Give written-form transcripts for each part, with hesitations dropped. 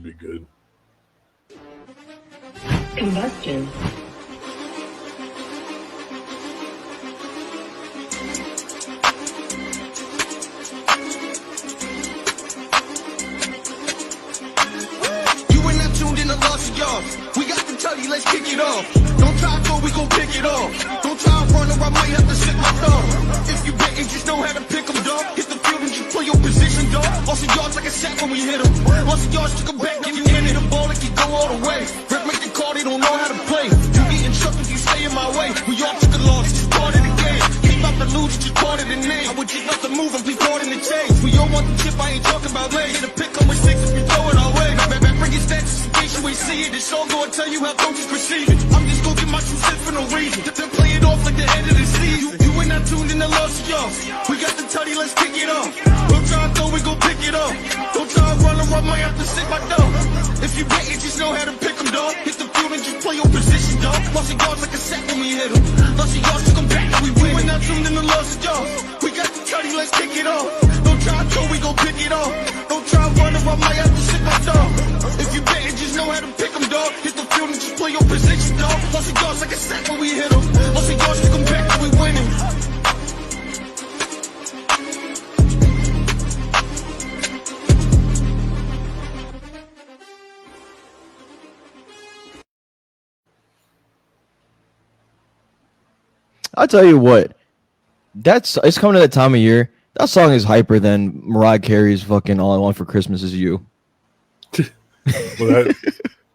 should be good. Combustion. You were not tuned in to Lost Yards. We got to tell you, let's kick it off. Don't try to go, we gon' pick it off. Don't try to run or I might have to sit my thumb. If you betting, just know how to pick 'em, dog. Hit the field and just play your position, dog. Lost yards like a sack when we hit 'em. Lost yards, took 'em back, give you in it. The ball, it can go all the way. Rep make the call, they don't know how to play. You getting trucked if you stay in my way. We all took a loss, it's just part of the game. Came out the lose, it's just part of the name. I would just love to move and be part in the change. We all want the chip, I ain't talking about late. Hit a pick on with six if you throw it our way. Bring your stats in case you ain't see it. This song gonna tell you how coaches perceive it. I'm just gonna get my 2 cents for no reason. Then play it off like the end of the season. You ain't not tuned in to Lost Yards. We got the tutty, let's kick it off. Don't try to throw, we gon' pick it up. Don't try to run or I might have to sit my dog. If you bet it, just know how to pick 'em, dog. Hit the field and just play your position, dog. Lost yards like a sack when we hit 'em. Lost yards, took 'em back and we win. You ain't not tuned in to Lost Yards. We got the tutty, let's kick it off. Don't try to throw, we gon' pick it off. Don't try to run or I might have to sit my dog. If you bet it, just know how to pick 'em, dog. Hit the field and just play your position, dog. Lost yards like a sack when we hit 'em. Lost yards, took 'em back and we winning. I'll tell you what, it's coming to that time of year. That song is hyper than Mariah Carey's fucking "All I Want for Christmas Is You." Well,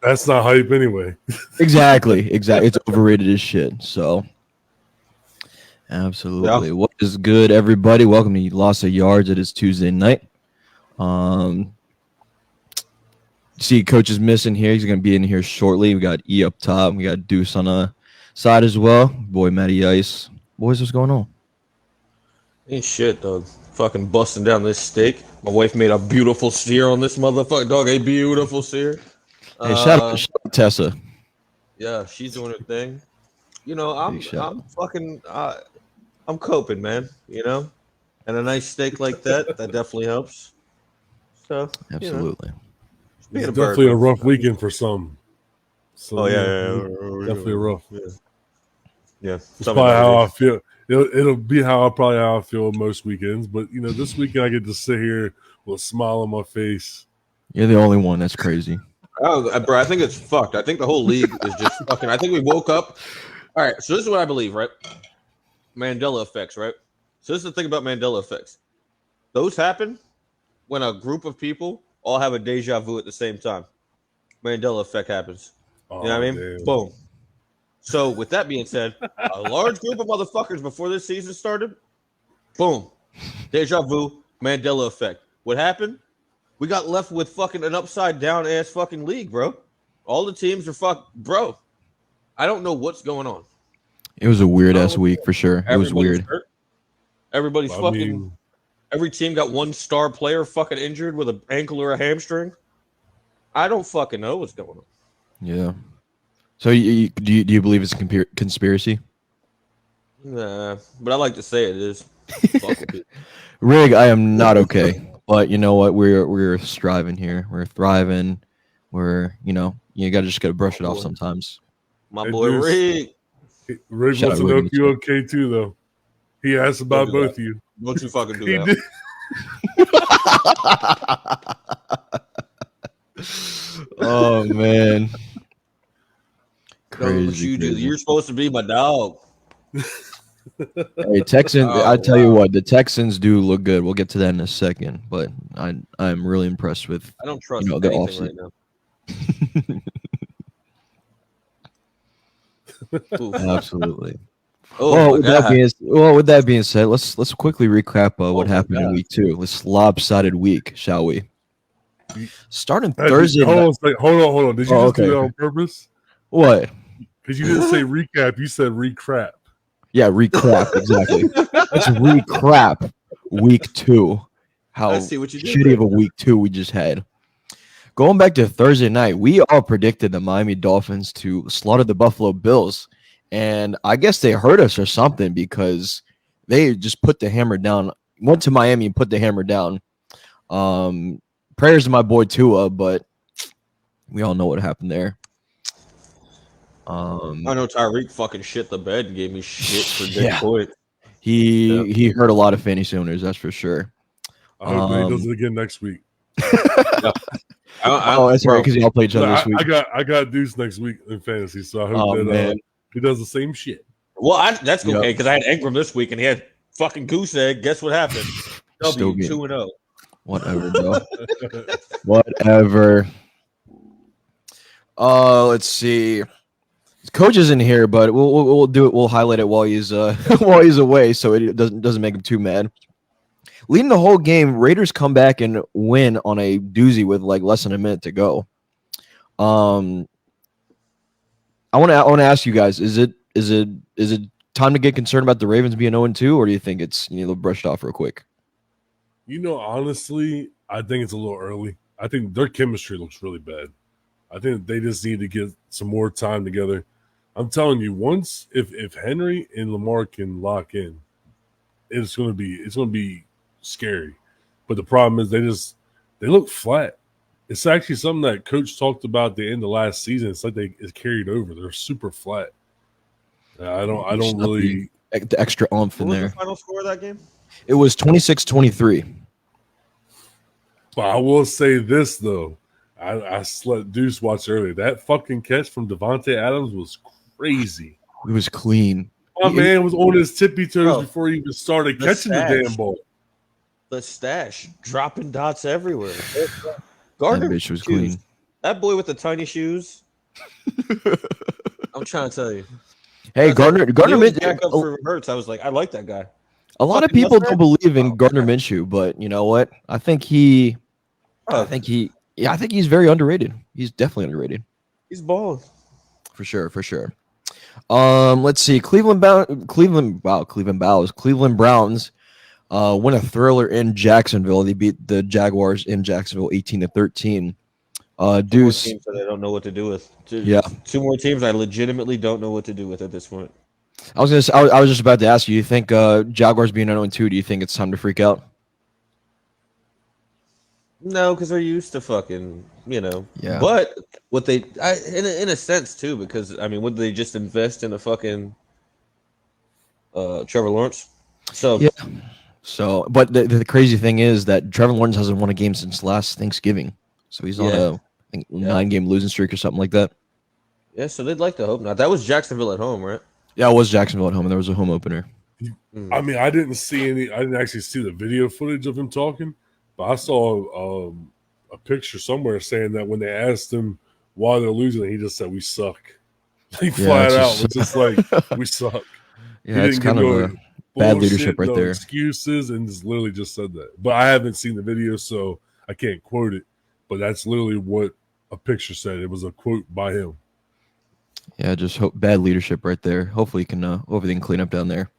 that's not hype anyway. Exactly. It's overrated as shit. So, absolutely. Yeah. What is good, everybody? Welcome to Lost Yards. It is Tuesday night. See, Coach is missing here. He's gonna be in here shortly. We got E up top. We got Deuce on the side as well. Boy, Matty Ice. Boys, what's going on? Ain't shit, dog. Fucking busting down this steak. My wife made a beautiful sear on this motherfucker, dog. A beautiful sear. Hey, shout out Tessa. Yeah, she's doing her thing. You know, I'm coping, man. You know, and a nice steak like that definitely helps. So absolutely, it's definitely a rough weekend for some. So, definitely rough. Yeah, it's probably how I feel. It'll be how I feel most weekends. But you know, this weekend I get to sit here with a smile on my face. You're the only one. That's crazy. Oh, bro, I think it's fucked. I think the whole league is just fucking. I think we woke up. All right, so this is what I believe, right? Mandela effects, right? So this is the thing about Mandela effects. Those happen when a group of people all have a deja vu at the same time. Mandela effect happens. You know what I mean? Damn. Boom. So with that being said, a large group of motherfuckers before this season started, boom, deja vu, Mandela effect. What happened? We got left with fucking an upside down ass fucking league, bro. All the teams are bro. I don't know what's going on. It was a weird ass week for sure. It was weird. Hurt. Everybody's every team got one star player fucking injured with an ankle or a hamstring. I don't fucking know what's going on. Yeah. So do you believe it's a conspiracy? Nah, but I like to say it is. Rig, I am not okay. But you know what? We're striving here. We're thriving. You gotta brush it off sometimes. My boy Rig. Rig wants to know if you okay too, though. He asked about both of you. Don't you fucking do that. Oh man. Crazy. You're supposed to be my dog. Hey, Texans! I tell you what, the Texans do look good. We'll get to that in a second, but I'm really impressed with. I don't trust anything right now. Absolutely. With that being said, let's quickly recap what happened in week 2. This lopsided week, shall we? Starting Thursday. Hold on. Did you just do that on purpose? What? Because you didn't say recap, you said recrap. Yeah, recrap, exactly. Let's recrap week 2. How shitty of a week 2 we just had. Going back to Thursday night, we all predicted the Miami Dolphins to slaughter the Buffalo Bills. And I guess they heard us or something because they just put the hammer down. Went to Miami and put the hammer down. Prayers to my boy Tua, but We all know what happened there. I know Tyreek fucking shit the bed and gave me shit for Yeah. Detroit. He hurt a lot of fantasy owners, that's for sure. I hope that he does it again next week. That's right, because y'all play each other this week. I got Deuce next week in fantasy, so I hope he does the same shit. Well, that's okay because I had Ingram this week and he had fucking goose egg. Guess what happened? W 2-0. Whatever, bro. Whatever. Let's see. Coach isn't here, but we'll do it. We'll highlight it while he's away, so it doesn't make him too mad. Leading the whole game, Raiders come back and win on a doozy with like less than a minute to go. I want to ask you guys: is it time to get concerned about the Ravens being 0-2, or do you think it's brushed off real quick? Honestly, I think it's a little early. I think their chemistry looks really bad. I think they just need to get some more time together. I'm telling you, once if Henry and Lamar can lock in, it's gonna be scary. But the problem is they look flat. It's actually something that Coach talked about at the end of last season. It's like it's carried over. They're super flat. I don't really the extra oomph in there. What was the final score of that game? It was 26-23. But I will say this though. I let Deuce watch earlier. That fucking catch from Devontae Adams was crazy. It was clean. My man was on his tippy toes before he even started catching the damn ball. The stash dropping dots everywhere. Gardner bitch was clean. That boy with the tiny shoes. I'm trying to tell you. Hey, Gardner back up for Hurts. I was like, I like that guy. A lot of people don't believe in Gardner Minshew, but you know what? I think he's very underrated. He's definitely underrated. He's balling. For sure. Let's see. Cleveland Browns win a thriller in Jacksonville. They beat the Jaguars in Jacksonville 18-13. Deuce. Teams that I don't know what to do with. Two more teams I legitimately don't know what to do with at this point. I was just about to ask you. You think Jaguars being 0-2? Do you think it's time to freak out? No, because they're used to fucking, Yeah. But what in a sense too, because I mean, would they just invest in a fucking Trevor Lawrence? So yeah. So, but the crazy thing is that Trevor Lawrence hasn't won a game since last Thanksgiving. So he's on a 9-game losing streak or something like that. Yeah, so they'd like to hope not. That was Jacksonville at home, right? Yeah, it was Jacksonville at home, and there was a home opener. I mean, I didn't actually see the video footage of him talking, but I saw a picture somewhere saying that when they asked him why they're losing, he just said, "We suck." Flat out. It's just like, we suck. Yeah, it's kind of a bad leadership right there. Excuses, and literally just said that. But I haven't seen the video, so I can't quote it. But that's literally what a picture said. It was a quote by him. Yeah, just bad leadership right there. Hopefully, you can everything clean up down there.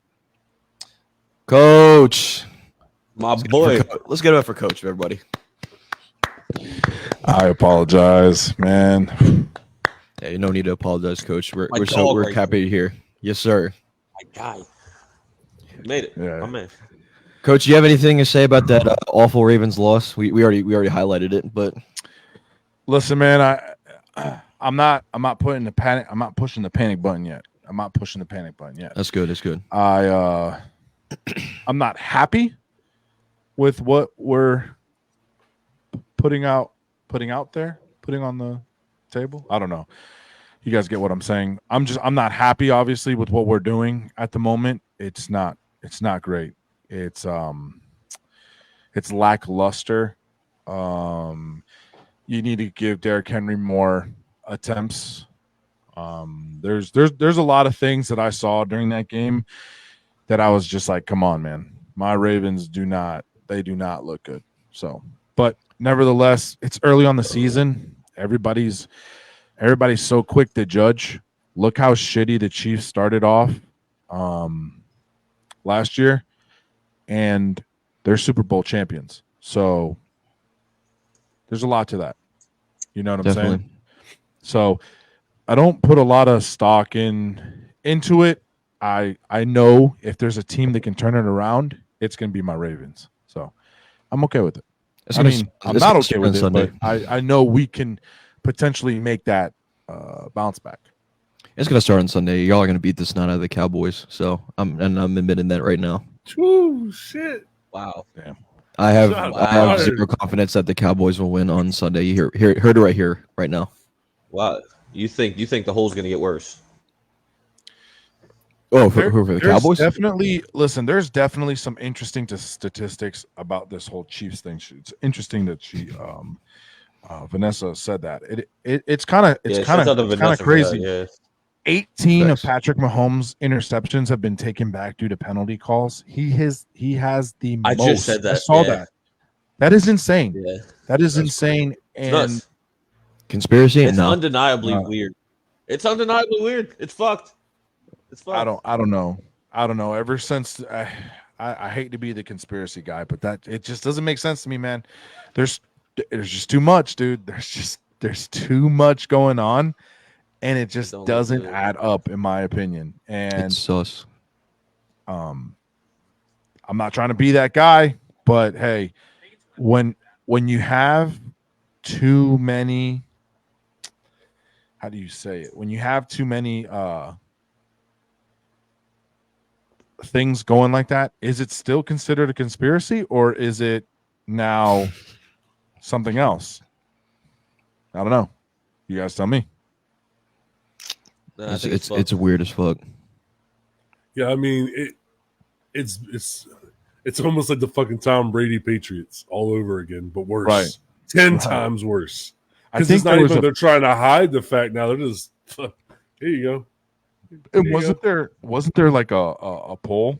Coach, my boy. Let's get it up for Coach, everybody. I apologize, man. Yeah, no need to apologize, Coach. We're happy to hear. Yes, sir. My guy. You made it. Yeah. My man. Coach, do you have anything to say about that awful Ravens loss? We already highlighted it, but listen, man, I'm not pushing the panic button yet. That's good. That's good. I'm not happy with what we're putting on the table. I don't know. You guys get what I'm saying? I'm not happy, obviously, with what we're doing at the moment. It's not great. It's lackluster. You need to give Derrick Henry more attempts. There's a lot of things that I saw during that game that I was just like, come on, man. My Ravens do not look good. So, but nevertheless, it's early on the season. Everybody's so quick to judge. Look how shitty the Chiefs started off last year, and they're Super Bowl champions. So there's a lot to that. You know what I'm saying? So I don't put a lot of stock into it. I know if there's a team that can turn it around, it's going to be my Ravens. So I'm okay with it. I'm not okay with it, but I know we can potentially make that bounce back. It's gonna start on Sunday. Y'all are gonna beat the snot out of the Cowboys. So I'm admitting that right now. Ooh, shit. Wow. Damn. I have Shots fired. zero confidence that the Cowboys will win on Sunday. You heard it right here, right now. Wow. You think the hole's gonna get worse? Oh, for the Cowboys? There's definitely some interesting statistics about this whole Chiefs thing. It's interesting that Vanessa said that. It's kind of crazy. Yeah. 18 of Patrick Mahomes' interceptions have been taken back due to penalty calls. He has the most. I just said that. I saw that. That is insane. Yeah. That is insane. And conspiracy? It's no. undeniably weird. It's undeniably weird. It's fucked. It's fucked. I don't know. Ever since I hate to be the conspiracy guy, but that it just doesn't make sense to me, man. There's just too much, dude. There's too much going on, and it just doesn't add up, in my opinion. And It's sus. I'm not trying to be that guy, but hey, when you have too many, how do you say it? When you have too many things going like that, is it still considered a conspiracy, or is it now something else? I don't know. You guys tell me. It's weird as fuck. Yeah, I mean it's almost like the fucking Tom Brady Patriots all over again, but worse. Right. 10 times worse. I Because think it's not even they're trying to hide the fact now. They're just here you go. And wasn't there like a poll?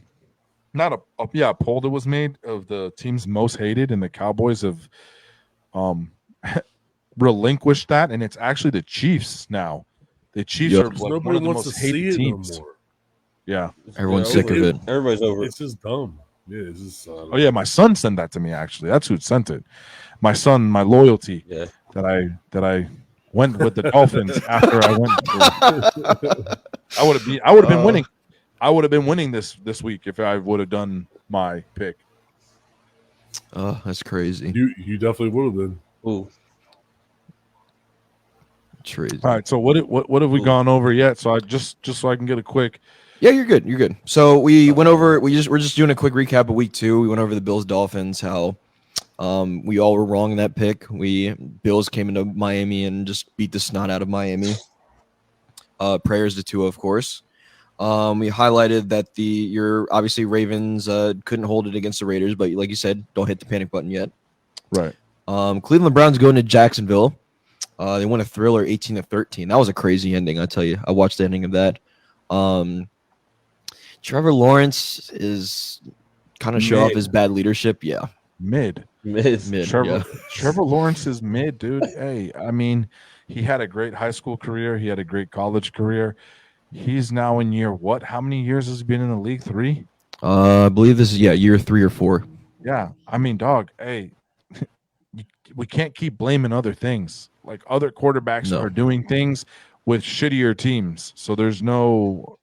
Not a poll that was made of the teams most hated, and the Cowboys have relinquished that, and it's actually the Chiefs now. The Chiefs are like nobody one of the wants most to see hated it teams. no more. Yeah, Everyone's sick of it. Everybody's over it. It's just dumb. Yeah, it's just Oh yeah, my son sent that to me. Actually, that's who sent it. My son, my loyalty. Yeah. That I went with the Dolphins after I went. I would have been winning. I would have been winning this week if I would have done my pick. Oh, that's crazy. You definitely would have been. Ooh. It's crazy. All right, so what have we gone over yet? So I just so I can get a quick. Yeah, you're good. You're good. So we went over. We're just doing a quick recap of week 2. We went over the Bills Dolphins. How we all were wrong in that pick. Bills came into Miami and just beat the snot out of Miami. Prayers to Tua, of course. We highlighted that your obviously Ravens couldn't hold it against the Raiders, but like you said, don't hit the panic button yet. Right. Cleveland Browns going to Jacksonville. They won a thriller 18-13. That was a crazy ending, I tell you. I watched the ending of that. Trevor Lawrence is kind of show off his bad leadership. Yeah. Mid. Trevor Lawrence is mid, dude. Hey, I mean, he had a great high school career. He had a great college career. He's now in year what? How many years has he been in the league? 3? I believe this is year 3 or 4. Yeah. I mean, dog, hey, we can't keep blaming other things. Like other quarterbacks are doing things with shittier teams. So there's no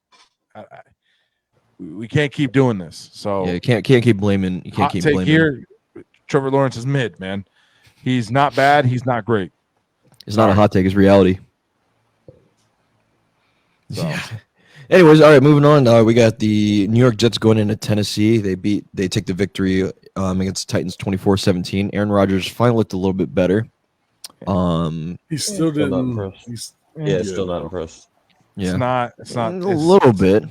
we can't keep doing this. So you can't keep blaming. You can't keep blaming. Here, Trevor Lawrence is mid, man. He's not bad. He's not great. It's not a hot take. It's reality. So. Yeah. Anyways, all right, moving on. We got the New York Jets going into Tennessee. They take the victory against the Titans 24-17. Aaron Rodgers finally looked a little bit better. He's still not impressed. Still not impressed. Yeah. It's not a little bit.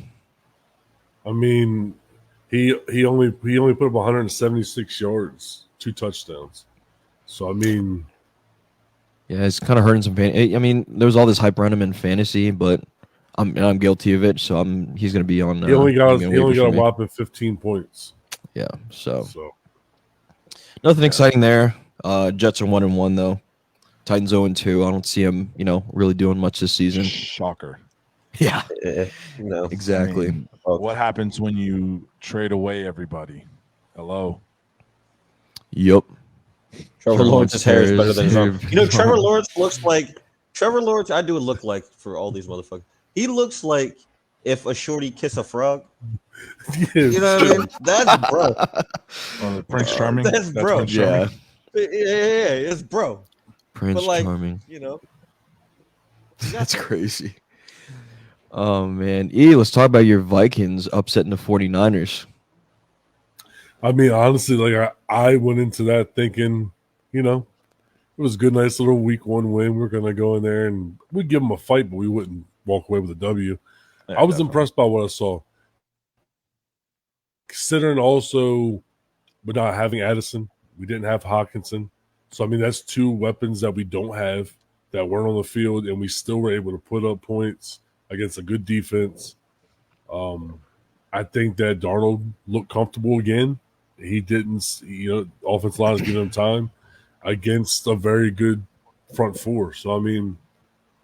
I mean, he only put up 176 yards, 2 touchdowns. So I mean, yeah, it's kind of hurting some I mean, there was all this hype around him in fantasy, but I'm guilty of it. So he's going to be on. He only got a whopping 15 points. Yeah. So nothing exciting there. Jets are 1-1 though. Titans 0-2. I don't see him, really doing much this season. Shocker. Yeah. No. Exactly. I mean, what happens when you trade away everybody? Hello. Yep. Trevor Lawrence's hair is better than his arm. Trevor Lawrence looks like Trevor Lawrence. I do look like for all these motherfuckers. He looks like if a shorty kiss a frog. Yes. You know what I mean? That's bro. Prince Charming. That's bro. Prince Charming. Yeah, it's bro. Prince but like, Charming. That's crazy. Oh, man. Let's talk about your Vikings upsetting the 49ers. I mean, honestly, like I went into that thinking, it was a good, nice little week 1 win. We're going to go in there and we'd give them a fight, but we wouldn't walk away with a W. Yeah, I was impressed by what I saw. Considering also, but not having Addison, we didn't have Hawkinson. So, I mean, that's 2 weapons that we don't have that weren't on the field, and we still were able to put up points against a good defense. I think that Darnold looked comfortable again. He didn't, offensive line is giving him time against a very good front 4. So, I mean,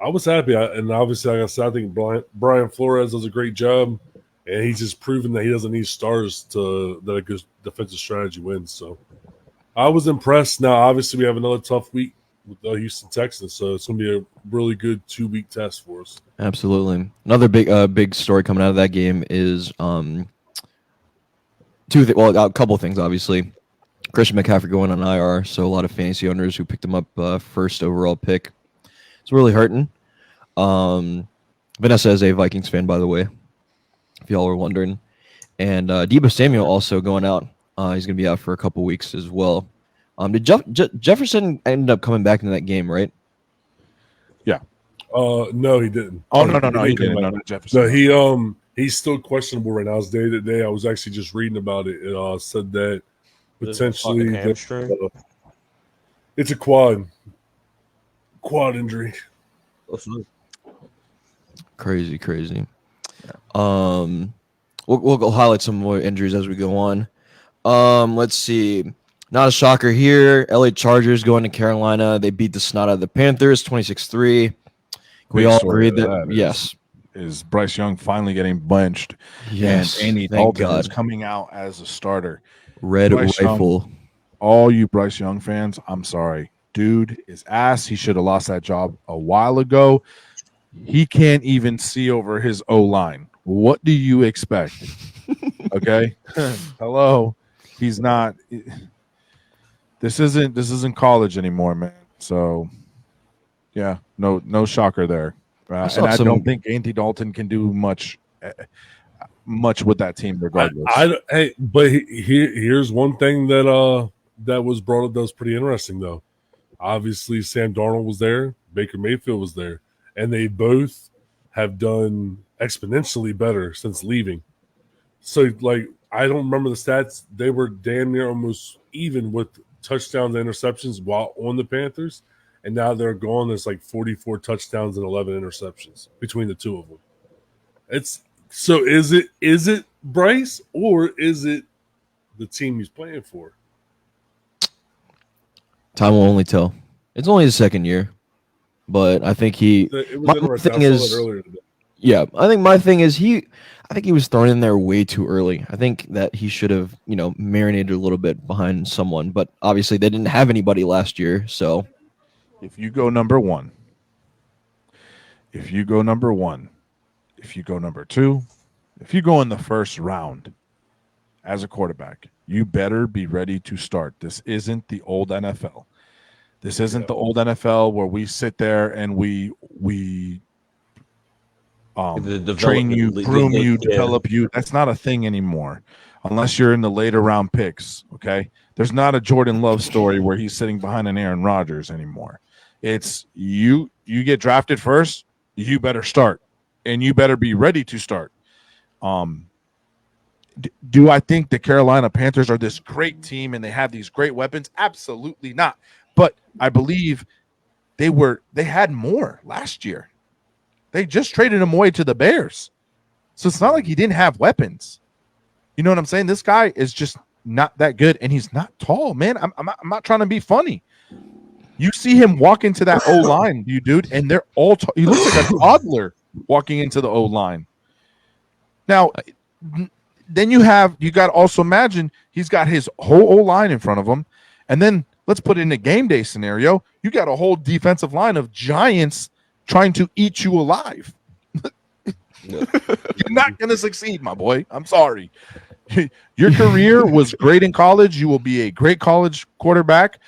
I was happy. And obviously, like I said, I think Brian Flores does a great job, and he's just proven that he doesn't need stars that a good defensive strategy wins. So, I was impressed. Now, obviously, we have another tough week with the Houston Texans, so it's going to be a really good 2-week test for us. Absolutely. Another big story coming out of that game is a couple of things, obviously. Christian McCaffrey going on IR, so a lot of fantasy owners who picked him up first overall pick. It's really hurting. Vanessa is a Vikings fan, by the way, if y'all were wondering. And Deebo Samuel also going out. He's going to be out for a couple weeks as well. Did Jefferson end up coming back into that game, right? Yeah. No, he didn't. Oh, no, he didn't. No, Jefferson. No, he's still questionable right now. It's day to day. I was actually just reading about it. It said that potentially it's a quad injury. Crazy. We'll highlight some more injuries as we go on. Let's see. Not a shocker here. LA Chargers going to Carolina. They beat the snot out of the Panthers 26-3. We all agreed that yes. Is Bryce Young finally getting benched? Yes. And Andy Dalton is coming out as a starter. Red rifle. All you Bryce Young fans, I'm sorry. Dude is ass. He should have lost that job a while ago. He can't even see over his O-line. What do you expect? Okay. Hello. He's not. This isn't college anymore, man. So, yeah, no shocker there. I don't think Andy Dalton can do much with that team, regardless. But here's one thing that was brought up that was pretty interesting, though. Obviously, Sam Darnold was there, Baker Mayfield was there, and they both have done exponentially better since leaving. So, like, I don't remember the stats. They were damn near almost even with touchdowns and interceptions while on the Panthers, and now they're gone. There's like 44 touchdowns and 11 interceptions between the 2 of them. Is it Bryce or is it the team he's playing for? Time will only tell. It's only his second year, but I think my thing is earlier today. Yeah, I think my thing is I think he was thrown in there way too early. I think that he should have, marinated a little bit behind someone, but obviously they didn't have anybody last year. So if you go number 1, if you go number 2, if you go in the first round as a quarterback, you better be ready to start. This isn't the old NFL. This isn't the old NFL where we sit there and we train you, groom you, develop you. That's not a thing anymore, unless you're in the later round picks. Okay, there's not a Jordan Love story where he's sitting behind an Aaron Rodgers anymore. It's you get drafted first, you better start, and you better be ready to start. Do I think the Carolina Panthers are this great team and they have these great weapons? Absolutely not. But I believe they had more last year. They just traded him away to the Bears. So it's not like he didn't have weapons. You know what I'm saying? This guy is just not that good, and he's not tall, man. I'm not trying to be funny. You see him walk into that O-line, you dude, and they're all tall. He looks like a toddler walking into the O-line. Now, then you got to also imagine he's got his whole O-line in front of him, and then let's put it in a game day scenario. You got a whole defensive line of giants trying to eat you alive. You're not going to succeed, my boy. I'm sorry. Your career was great in college. You will be a great college quarterback,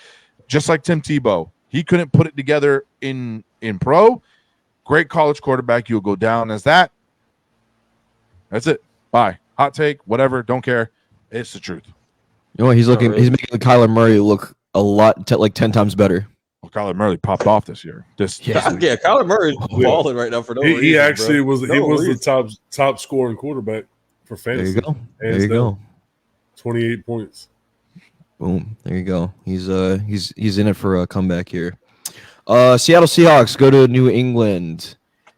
just like Tim Tebow. He couldn't put it together in pro. great college quarterback. You'll go down as that. That's it. Bye. Hot take, whatever. Don't care. It's the truth. You know what? He's making Kyler Murray look a lot, like 10 times better. Well, Kyler Murray popped off this year. Kyler Murray's balling right now for no reason. He actually bro. was the top scoring quarterback for fantasy. There you go. 28 points. Boom. There you go. He's in it for a comeback here. Seattle Seahawks go to New England.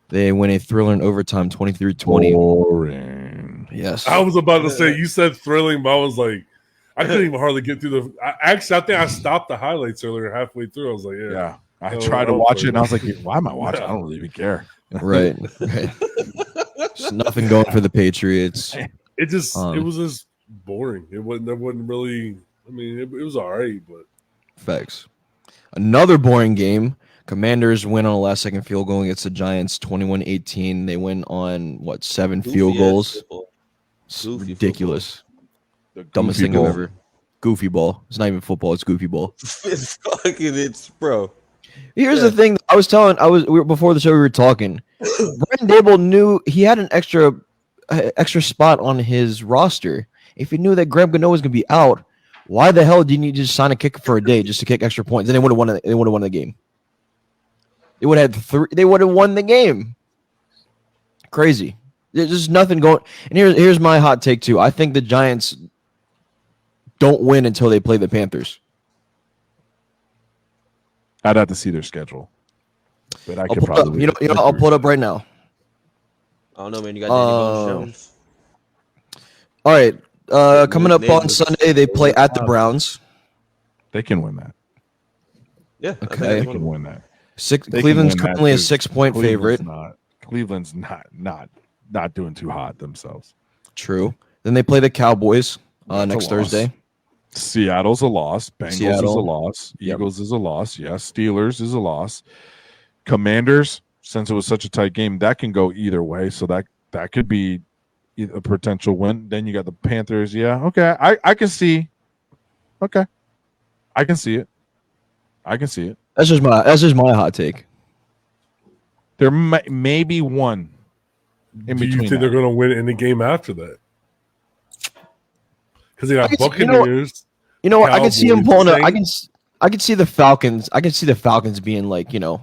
They win a thriller in overtime, 23-20. Boring. Yes. I was about to say, you said thrilling, but I was like, I couldn't even hardly get through I think I stopped the highlights earlier halfway through. I was like, yeah. I tried to watch it, and I was like, why am I watching? I don't really even care. Right. There's nothing going for the Patriots. It was just boring. It wasn't really. I mean, it was all right, but facts. Another boring game. Commanders win on a last-second field goal against the Giants, 21-18. They win on, 7 field goals? It's ridiculous. Dumbest thing I've ever. Goofy ball. It's not even football. It's goofy ball. It's bro. Here's the thing. Before the show we were talking. Brian Dable knew he had an extra spot on his roster. If he knew that Graham Gano was going to be out, why the hell didn't you just sign a kicker for a day just to kick extra points? Then they would have won. They would have won the game. They would have had 3. They would have won the game. Crazy. There's just nothing going. And here's my hot take too. I think the Giants don't win until they play the Panthers. I'd have to see their schedule, but I could probably. I'll pull it up right now. I don't know, man. You got Danny Jones. All right. Coming up on Sunday, they play at the Browns. They can win that. Yeah. Okay. They can win that. Cleveland's currently a 6-point favorite. Cleveland's not doing too hot themselves. True. Then they play the Cowboys next Thursday. Seattle's a loss. Bengals is a loss. Eagles is a loss. Yes. Steelers is a loss. Commanders, since it was such a tight game, that can go either way. So that could be a potential win. Then you got the Panthers. Yeah. Okay. I can see. Okay. I can see it. That's just my hot take. There may be one in between. Do you think they're going to win any game after that? Because they got Buccaneers. You know what? I can see them pulling up. I can see the Falcons. I can see the Falcons being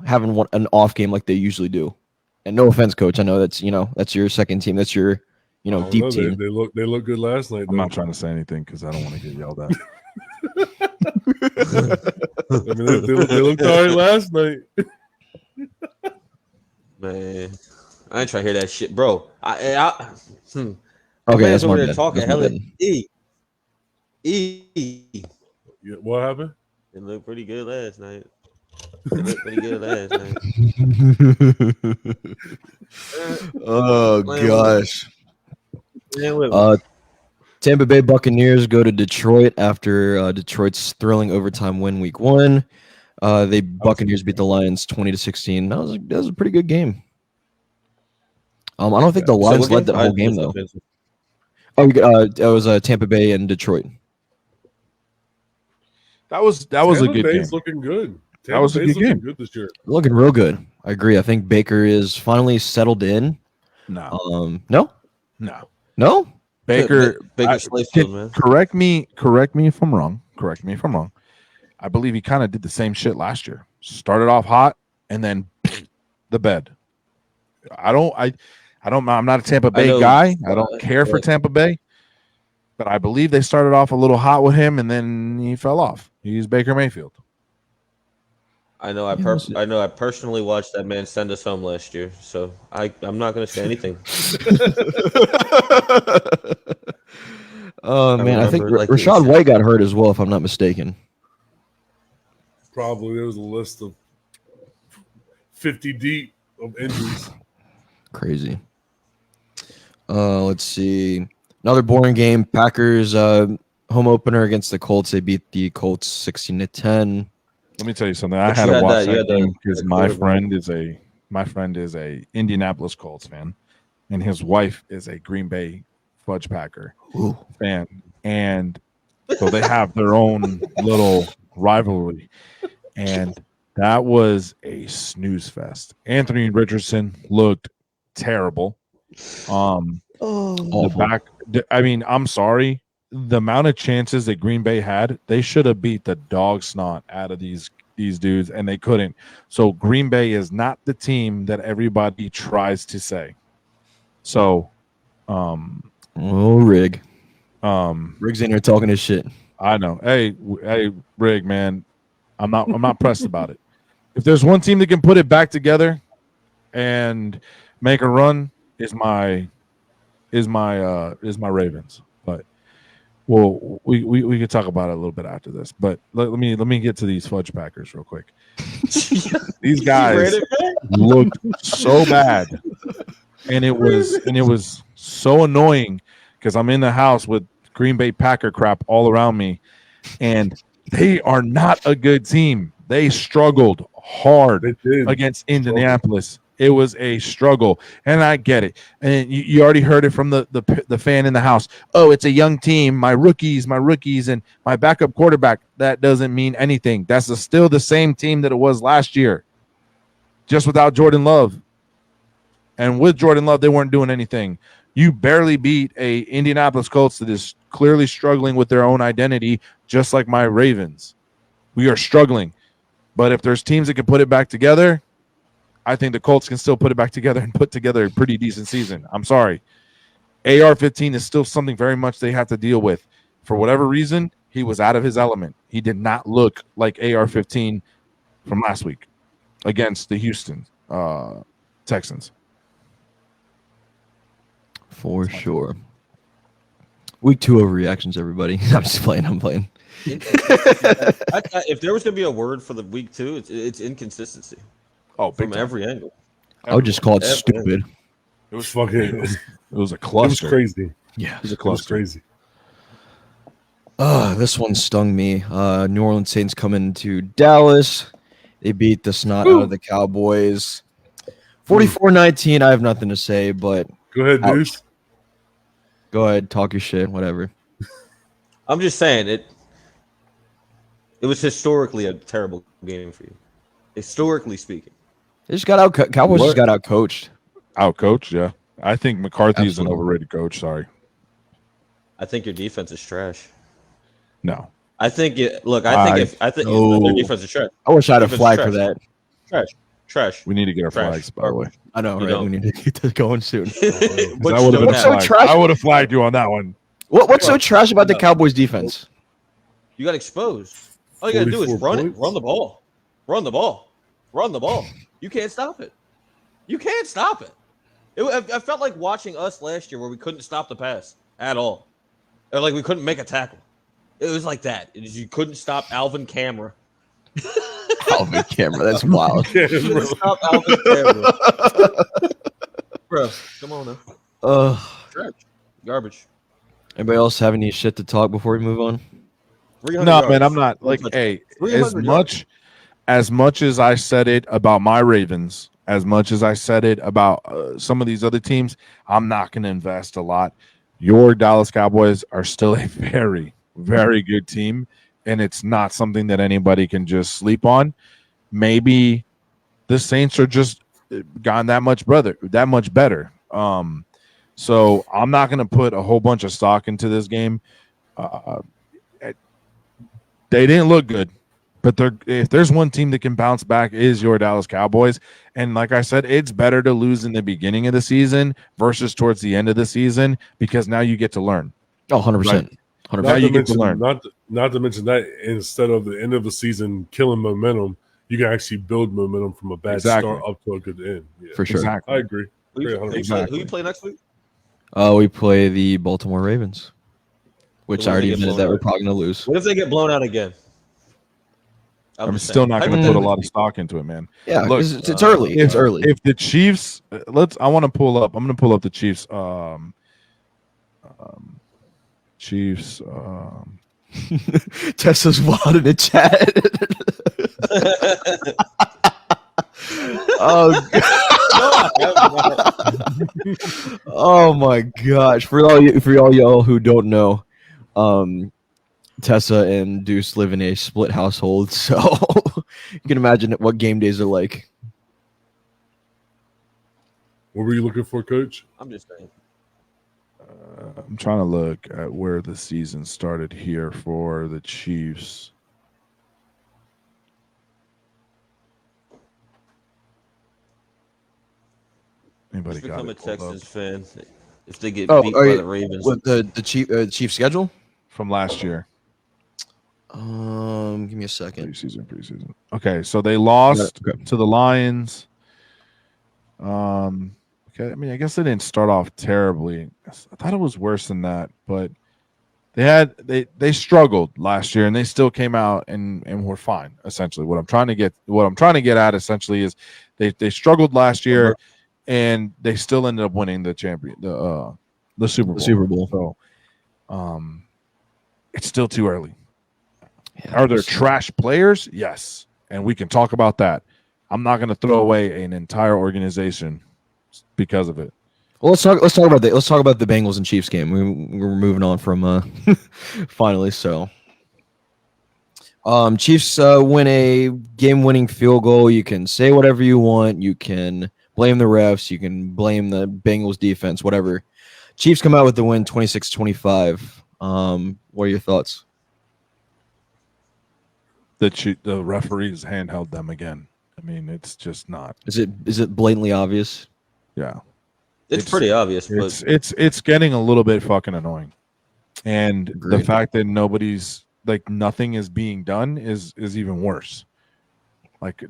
having an off game like they usually do. And no offense, coach. I know that's your second team. That's your deep team. They look good last night. I'm not trying to say anything because I don't want to get yelled at. I mean, they looked all right last night. Man, I ain't trying to hear that shit, bro. Okay, that's my bad. Talking hella E. Yeah, what happened? It looked pretty good last night. Oh gosh. Tampa Bay Buccaneers go to Detroit after Detroit's thrilling overtime win week 1. Buccaneers beat the Lions 20-16. That was a pretty good game. I don't think the Lions led that whole game though. It was Tampa Bay and Detroit. That was a good game. Looking good. That was a good game. Good this year. Looking real good. I agree. I think Baker is finally settled in. No. No. Baker Slayfield, man. Correct me if I'm wrong. I believe he kind of did the same shit last year. Started off hot and then the bed. I'm not a Tampa Bay guy. I don't care for Tampa Bay. But I believe they started off a little hot with him and then he fell off. He's Baker Mayfield. I know. I personally watched that man send us home last year, so I'm not going to say anything. Oh man, I think Rachaad White got hurt as well, if I'm not mistaken. Probably there was a list of 50 deep of injuries. Crazy. Let's see. Another boring game. Packers home opener against the Colts. They beat the Colts 16-10. Let me tell you something. I had to watch that game because my friend is a Indianapolis Colts fan, and his wife is a Green Bay Fudge Packer fan, and so they have their own little rivalry. And That was a snooze fest. Anthony Richardson looked terrible. The back. I mean, I'm sorry. The amount of chances that Green Bay had, they should have beat the dog snot out of these dudes, and they couldn't. So Green Bay is not the team that everybody tries to say. So, Rig. Rig's in here talking his shit. I know. Hey, Rig, man, I'm not pressed about it. If there's one team that can put it back together and make a run, is my Ravens. But we could talk about it a little bit after this. But let me get to these Fudge Packers real quick. These guys looked so bad, and it was so annoying because I'm in the house with Green Bay Packer crap all around me, and they are not a good team. They struggled hard against Indianapolis. It was a struggle, and I get it. And you already heard it from the fan in the house. Oh, it's a young team. My rookies, and my backup quarterback. That doesn't mean anything. That's still the same team that it was last year, just without Jordan Love. And with Jordan Love, they weren't doing anything. You barely beat a Indianapolis Colts that is clearly struggling with their own identity, just like my Ravens. We are struggling. But if there's teams that can put it back together, I think the Colts can still put it back together and put together a pretty decent season. I'm sorry. AR-15 is still something very much they have to deal with. For whatever reason, he was out of his element. He did not look like AR-15 from last week against the Houston Texans. For sure. Week 2 overreactions, everybody. I'm just playing. I'm playing. If there was going to be a word for the week 2, it's inconsistency. Oh, from every angle. I would just call it stupid. It was fucking. It was a cluster. It was crazy. Yeah, it was a cluster. It was crazy. This one stung me. New Orleans Saints come into Dallas. They beat the snot out of the Cowboys. 44-19. I have nothing to say, but go ahead, Deuce. Go ahead, talk your shit, whatever. I'm just saying it was historically a terrible game for you. Historically speaking. They just got out. Cowboys just got out coached. Out coached, yeah. I think McCarthy's an overrated coach. Sorry. I think your defense is trash. No. I think their defense is trash. I wish I had a flag for that. Trash. We need to get our flags, by the way. I know, right? We need to get this going soon. I would have flagged you on that one. What's so trash about the Cowboys defense? You got exposed. All you got to do is run the ball. Run the ball. You can't stop it. I felt like watching us last year where we couldn't stop the pass at all. Or like we couldn't make a tackle. It was like that. You couldn't stop Alvin Kamara. Alvin Kamara, that's wild. Stop Alvin Kamara. Bro, come on now. Trash. Garbage. Anybody else have any shit to talk before we move on? No, man, I'm not. Like, hey, as much as I said it about my Ravens, as much as I said it about some of these other teams, I'm not going to invest a lot. Your Dallas Cowboys are still a very, very good team, and it's not something that anybody can just sleep on. Maybe the Saints are just gotten that much better. So I'm not going to put a whole bunch of stock into this game. They didn't look good. But if there's one team that can bounce back, is your Dallas Cowboys. And like I said, it's better to lose in the beginning of the season versus towards the end of the season because now you get to learn. Oh, 100%. 100%. Now you get to learn. Not to mention that instead of the end of the season killing momentum, you can actually build momentum from a bad start up to a good end. Yeah. For sure. Exactly. I agree. Who you play next week? We play the Baltimore Ravens, which I already admitted that we're probably going to lose. What if they get blown out again? I'm still not going to put a lot of stock into it, man. Yeah, look, it's early. It's early. If the Chiefs, I want to pull up. I'm going to pull up the Chiefs. Chiefs. Tessa's wild in the chat. Oh my gosh! For all y'all who don't know, Tessa and Deuce live in a split household, so you can imagine what game days are like. What were you looking for, Coach? I'm just saying. I'm trying to look at where the season started here for the Chiefs. Anybody Just got become a it pulled Texans up? fan if they get beat by the Ravens. What the Chief schedule From last year? Give me a second. Preseason. Okay, so they lost Okay. to the Lions. Okay, I mean, I guess they didn't start off terribly. I thought it was worse than that, but they struggled last year, and they still came out and were fine. Essentially, what I'm trying to get at essentially is they struggled last year, and they still ended up winning the Super Bowl. The Super Bowl. So, it's still too early. Yeah, Are there trash players? Yes, and we can talk about that. I'm not going to throw away an entire organization because of it. Well, let's talk about that. Let's talk about the Bengals and Chiefs game. We're moving on from finally. So, Chiefs win a game-winning field goal. You can say whatever you want. You can blame the refs. You can blame the Bengals defense. Whatever. Chiefs come out with the win, 26-25. What are your thoughts? The referees handheld them again. I mean, it's just not. Is it blatantly obvious? Yeah, it's pretty obvious. But it's getting a little bit fucking annoying, and Agreed. The fact that nothing is being done is even worse. Like,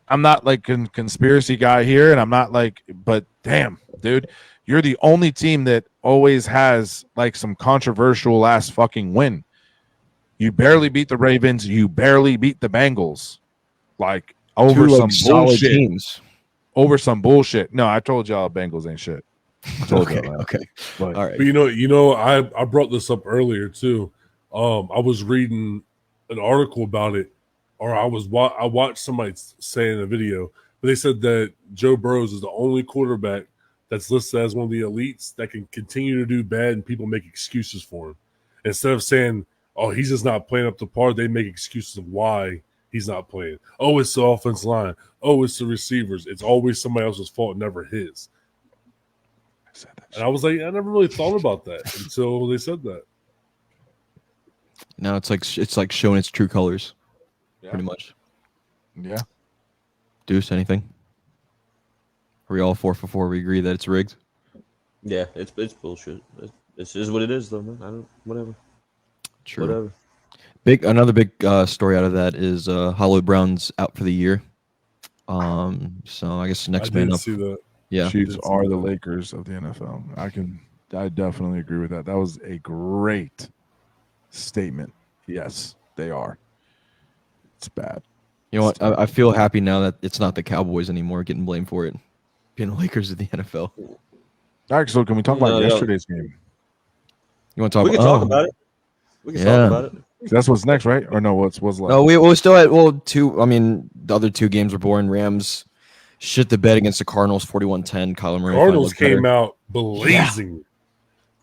I'm not like a conspiracy guy here, and I'm not like, but damn, dude, you're the only team that always has like some controversial ass fucking win. You barely beat the Ravens. You barely beat the Bengals. Like over some bullshit. Teams. Over some bullshit. No, I told y'all Bengals ain't shit. I told okay, y'all that. Okay. But, all right. But you know, I brought this up earlier too. I was reading an article about it, or I watched somebody say in a video, but they said that Joe Burrow is the only quarterback that's listed as one of the elites that can continue to do bad and people make excuses for him. Instead of saying, oh, he's just not playing up to par, they make excuses of why he's not playing. Oh, it's the offensive line. Oh, it's the receivers. It's always somebody else's fault, never his. And I was like, I never really thought about that until they said that. Now it's like showing its true colors, pretty much. Yeah. Deuce, anything? Are we all 4 for 4? We agree that it's rigged. Yeah, it's bullshit. It's just what it is, though, man. Whatever. True. Whatever. Another big story out of that is Hollywood Brown's out for the year. So I guess next man up. See that. Yeah, Chiefs are the Lakers of the NFL. I definitely agree with that. That was a great statement. Yes, they are. It's bad. You know what? I feel happy now that it's not the Cowboys anymore getting blamed for it. Being the Lakers of the NFL. All right, so can we talk about yesterday's game? You want to talk? We can talk about it. We can talk about it. That's what's next, right? Or no? What's left? No, we still had two. I mean, the other two games were boring. Rams shit the bed against the Cardinals, 41-10. Kyler Murray. Cardinals came out blazing.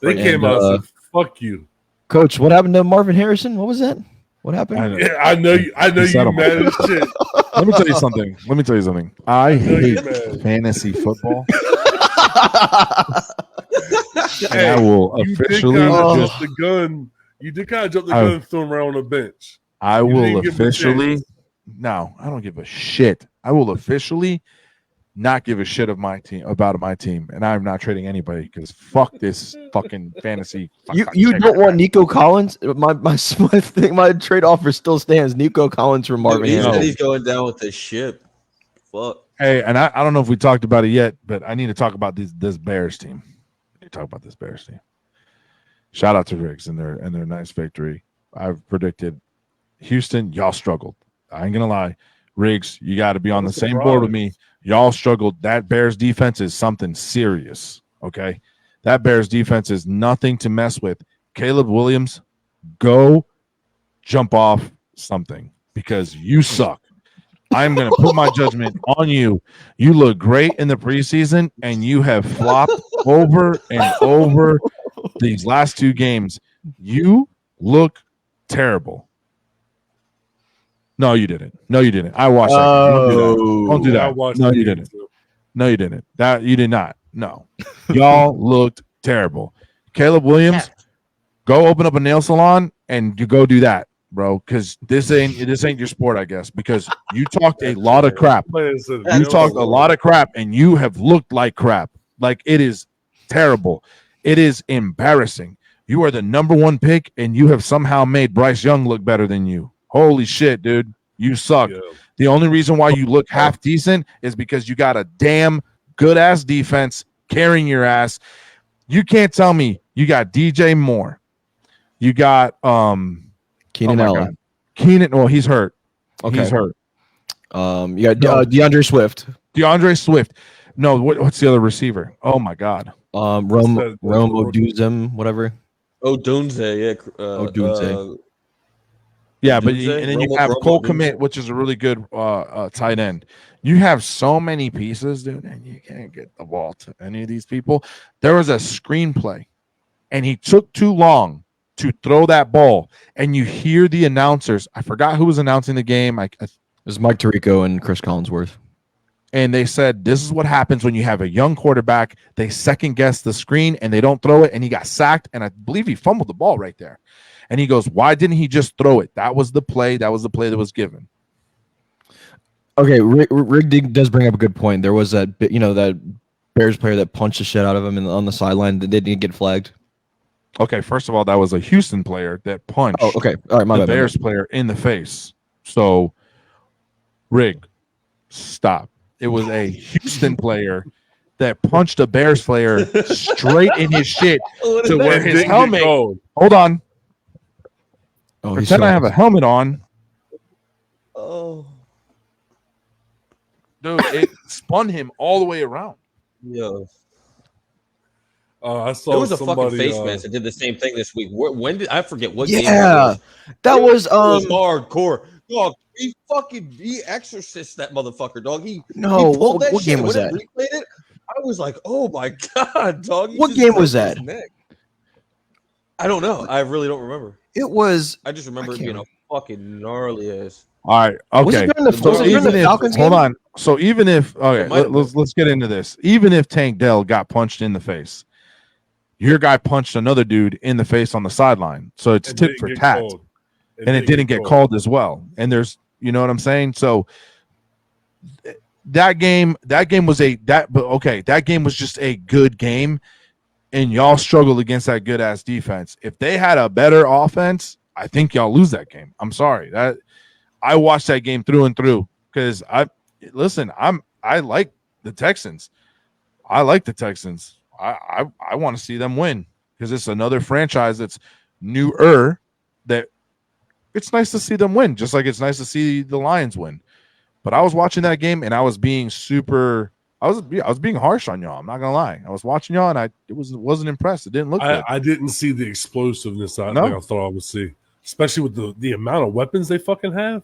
Yeah. They came out and said, "Fuck you, Coach." What happened to Marvin Harrison? What was that? What happened? I know you mad as shit. Let me tell you something. I hate fantasy football. And I will officially jump the gun. You did kind of jump the gun and throw him around on the bench. I will officially. No, I don't give a shit. I will officially not give a shit about my team, and I'm not trading anybody because fuck this fucking fantasy. You don't want Nico Collins? My trade offer still stands. Nico Collins for Marvin Harrison. He's going down with this ship. Fuck. Hey, and I don't know if we talked about it yet, but I need to talk about this Bears team. Shout out to Riggs and their nice victory. I've predicted Houston. Y'all struggled. I ain't gonna lie. Riggs, you got to be on the same board with me. Y'all struggled. That Bears defense is something serious, okay? That Bears defense is nothing to mess with. Caleb Williams, go jump off something because you suck. I'm going to put my judgment on you. You look great in the preseason, and you have flopped over and over these last two games. You look terrible. No, you didn't. No, you didn't. I watched that game. Don't do that. Don't do Yeah, I that. watched No, the you game didn't. too. No, you didn't. That you did not. No. Y'all looked terrible. Caleb Williams, go open up a nail salon and you go do that, bro. Because this ain't your sport, I guess. Because you talked a lot of crap. You talked a lot of crap, and you have looked like crap. Like, it is terrible. It is embarrassing. You are the number 1 pick, and you have somehow made Bryce Young look better than you. Holy shit, dude. You suck. Yeah. The only reason why you look half decent is because you got a damn good-ass defense carrying your ass. You can't tell me you got DJ Moore. You got Keenan Allen. Keenan, well, he's hurt. Okay. He's hurt. You got DeAndre Swift. DeAndre Swift. No, what's the other receiver? Oh my God. Rome Odunze, whatever. Odunze, yeah. Odunze. Yeah, but and then you have Cole Kmet, which is a really good tight end. You have so many pieces, dude, and you can't get the ball to any of these people. There was a screenplay, and he took too long to throw that ball. And you hear the announcers. I forgot who was announcing the game. It was Mike Tirico and Chris Collinsworth. And they said, this is what happens when you have a young quarterback. They second guess the screen and they don't throw it. And he got sacked. And I believe he fumbled the ball right there. And he goes, why didn't he just throw it? That was the play. That was the play that was given. Okay, Rick does bring up a good point. There was that Bears player that punched the shit out of him on the sideline that didn't get flagged. Okay, first of all, that was a Houston player that punched all right, the Bears player in the face. So, Rig, stop. It was a Houston player that punched a Bears player straight in his shit to where his helmet. Hold on. Oh, pretend I have a helmet on. Oh. Dude, it spun him all the way around. Yeah. I saw there was a somebody, fucking face mask that did the same thing this week. When did I forget what game? Yeah, that was hardcore. Dog, he exorcised that motherfucker, dog. What game was that? Replayed it, I was like, oh my god, dog. What game was that? I don't know. I really don't remember. It was. I just remember it being a fucking gnarly ass. All right. Okay. Hold on. So even if let's get into this. Even if Tank Dell got punched in the face, your guy punched another dude in the face on the sideline. So it's tit for tat. And it didn't get called as well. And there's, you know what I'm saying? So that game was just a good game. And y'all struggled against that good ass defense. If they had a better offense, I think y'all lose that game. I'm sorry. I watched that game through and through because I like the Texans. I like the Texans. I want to see them win because it's another franchise that's newer that it's nice to see them win, just like it's nice to see the Lions win. But I was watching that game and I was being I was being harsh on y'all. I'm not gonna lie. I was watching y'all and I wasn't impressed. It didn't look good. I didn't see the explosiveness I thought I would see, especially with the amount of weapons they fucking have.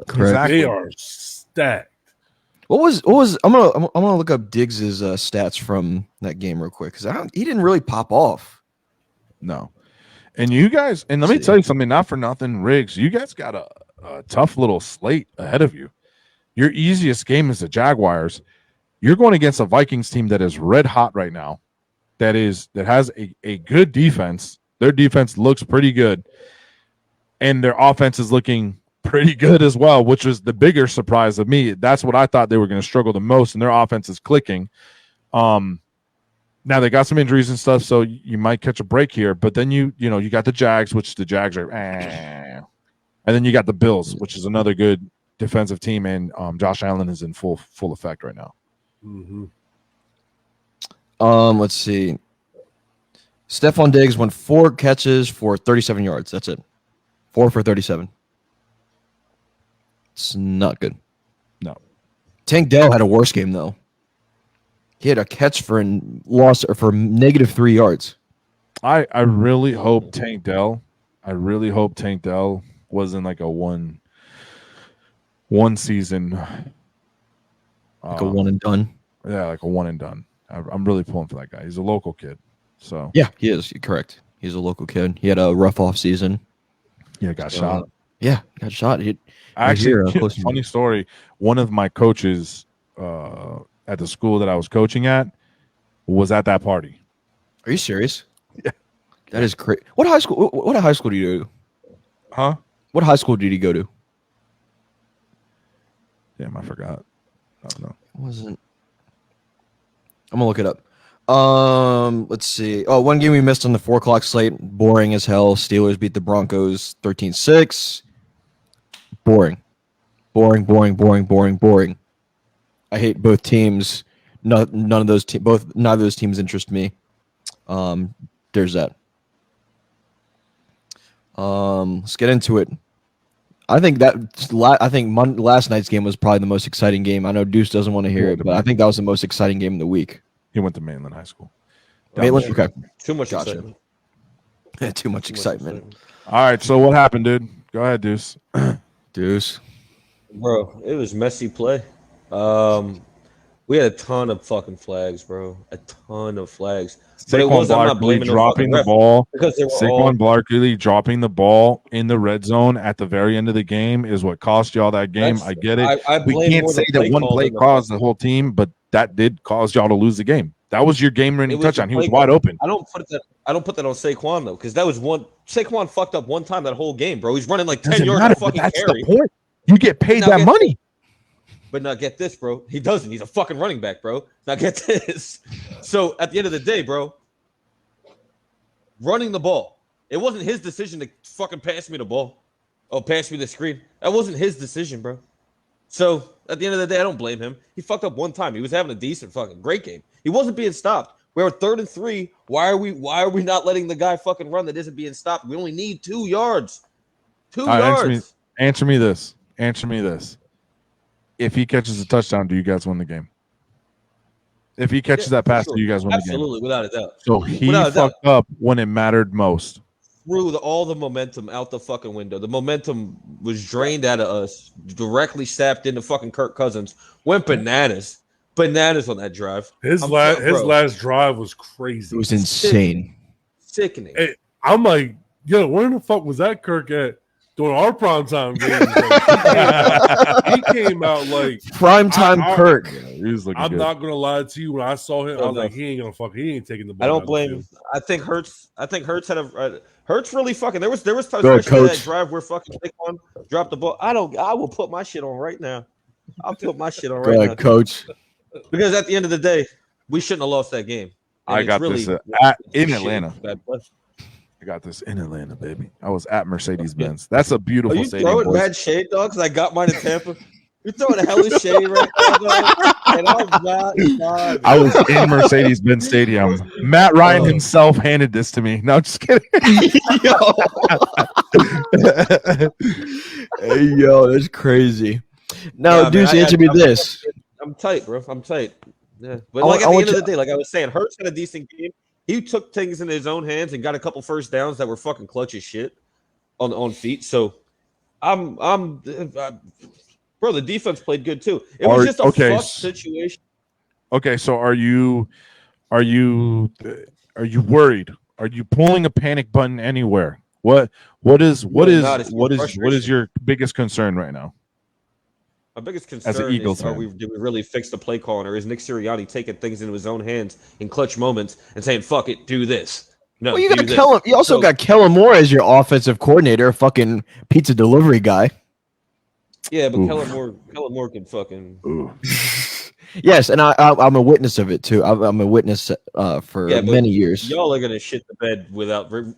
Correct. Exactly. They are stacked. What was I'm gonna look up Diggs's stats from that game real quick because he didn't really pop off. No. And you guys, and let me tell you something, not for nothing, Riggs, you guys got a tough little slate ahead of you. Your easiest game is the Jaguars. You're going against a Vikings team that is red hot right now, that has a good defense. Their defense looks pretty good, and their offense is looking pretty good as well, which was the bigger surprise of me. That's what I thought they were going to struggle the most, and their offense is clicking. Now they got some injuries and stuff, so you might catch a break here. But then you got the Jags, which the Jags are, and then you got the Bills, which is another good defensive team, and Josh Allen is in full effect right now. Mm-hmm. Let's see. Stephon Diggs went 4 catches for 37 yards. That's it. 4 for 37. It's not good. No. Tank Dell had a worse game though. He had a catch for -3 yards. I really hope Tank Dell. Was in like a one season. Like a one and done. Yeah, like a one and done. I'm really pulling for that guy. He's a local kid. So yeah, he is. You're correct. He's a local kid. He had a rough off season. Yeah, got shot. Yeah, got shot. Actually, funny story. One of my coaches at the school that I was coaching at was at that party. Are you serious? Yeah. That is crazy. What high school? What high school do you go to? Huh? What high school did he go to? Damn, I forgot. I don't know. It wasn't. I'm gonna look it up. Let's see. Oh, one game we missed on the 4 o'clock slate. Boring as hell. Steelers beat the Broncos 13-6. Boring. I hate both teams. None of those teams. Neither of those teams interest me. There's that. Let's get into it. I think last night's game was probably the most exciting game. I know Deuce doesn't want to hear it, but I think that was the most exciting game of the week. He went to Mainland High School. Mainland, okay. Too much Gotcha. excitement. Yeah, too much excitement. All right, so what happened, dude? Go ahead, Deuce. Deuce. Bro, it was messy play. We had a ton of fucking flags, bro. A ton of flags. But it was, I'm not blaming dropping the ball. Because they were Saquon Barkley dropping the ball in the red zone at the very end of the game is what cost y'all that game. I get it. We can't say that one play caused the whole team, but that did cause y'all to lose the game. That was your game-winning touchdown. He was wide open. I don't put that on Saquon though, because that was one. Saquon fucked up one time that whole game, bro. He's running like 10 yards matter, a fucking that's carry. The point. You get paid that money. But now get this, bro. He doesn't. He's a fucking running back, bro. Now get this. So at the end of the day, bro, running the ball. It wasn't his decision to fucking pass me the ball. Oh, pass me the screen. That wasn't his decision, bro. So at the end of the day, I don't blame him. He fucked up one time. He was having a decent fucking great game. He wasn't being stopped. We were 3rd and 3. Why are we not letting the guy fucking run that isn't being stopped? We only need 2 yards. 2 yards. Answer me this. If he catches a touchdown, do you guys win the game? If he catches that pass, do you guys win the game? Absolutely, without a doubt. So he fucked up when it mattered most. Threw all the momentum out the fucking window. The momentum was drained out of us, directly sapped into fucking Kirk Cousins. Went bananas on that drive. His last drive was crazy. It was insane. Sickening. Hey, I'm like, yo, where the fuck was that Kirk at during our primetime games? Like, he came out like primetime Kirk. I'm not gonna lie to you. When I saw him, I was like, he ain't taking the ball. I don't blame him. I think Hurts had a Hurts really fucking. There was times that drive where fucking Saquon dropped the ball. I will put my shit on right now. I'll put my shit on right now, coach. Because at the end of the day, we shouldn't have lost that game. And I got this in Atlanta. I got this in Atlanta, baby. I was at Mercedes-Benz. That's a beautiful stadium. You throwing bad shade, dog? Because I got mine in Tampa. You're throwing a hellish shade right now, dog. And I'm not. I was in Mercedes-Benz Stadium. Matt Ryan himself handed this to me. No, just kidding. Hey, yo, that's crazy. No, Deuce, answer me this. I'm tight, bro. I'm tight. Yeah, but at the end of the day, like I was saying, Hurts had a decent game. He took things in his own hands and got a couple first downs that were fucking clutch as shit on feet. So bro, the defense played good too. It was just a fucked situation. Okay, so are you worried? Are you pulling a panic button anywhere? What is your biggest concern right now? My biggest concern is did we really fix the play calling, or is Nick Sirianni taking things into his own hands in clutch moments and saying, fuck it, do this? No, well, you also got Kellen Moore as your offensive coordinator, fucking pizza delivery guy. Yeah, but Kellen Moore can fucking. Yes, and I'm a witness of it too. I'm a witness for many years. Y'all are gonna shit the bed with him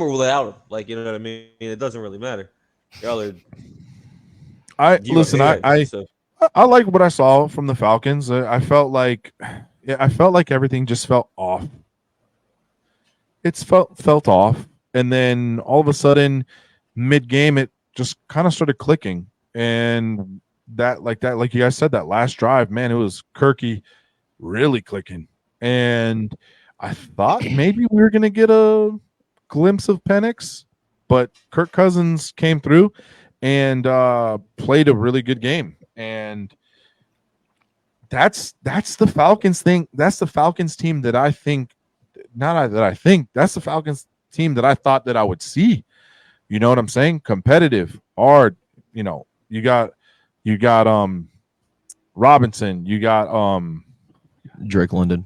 or without him. Like, you know what I mean? It doesn't really matter. Y'all are. I like what I saw from the Falcons. I felt like everything just felt off. It's felt off, and then all of a sudden, mid game, it just kind of started clicking. And like you guys said, that last drive, man, it was Kirky really clicking. And I thought maybe we were gonna get a glimpse of Penix, but Kirk Cousins came through and played a really good game. And that's the Falcons thing. That's the Falcons team that I think, that's the Falcons team that I thought that I would see. You know what I'm saying? Competitive, hard. You know, you got Robinson. You got Drake London.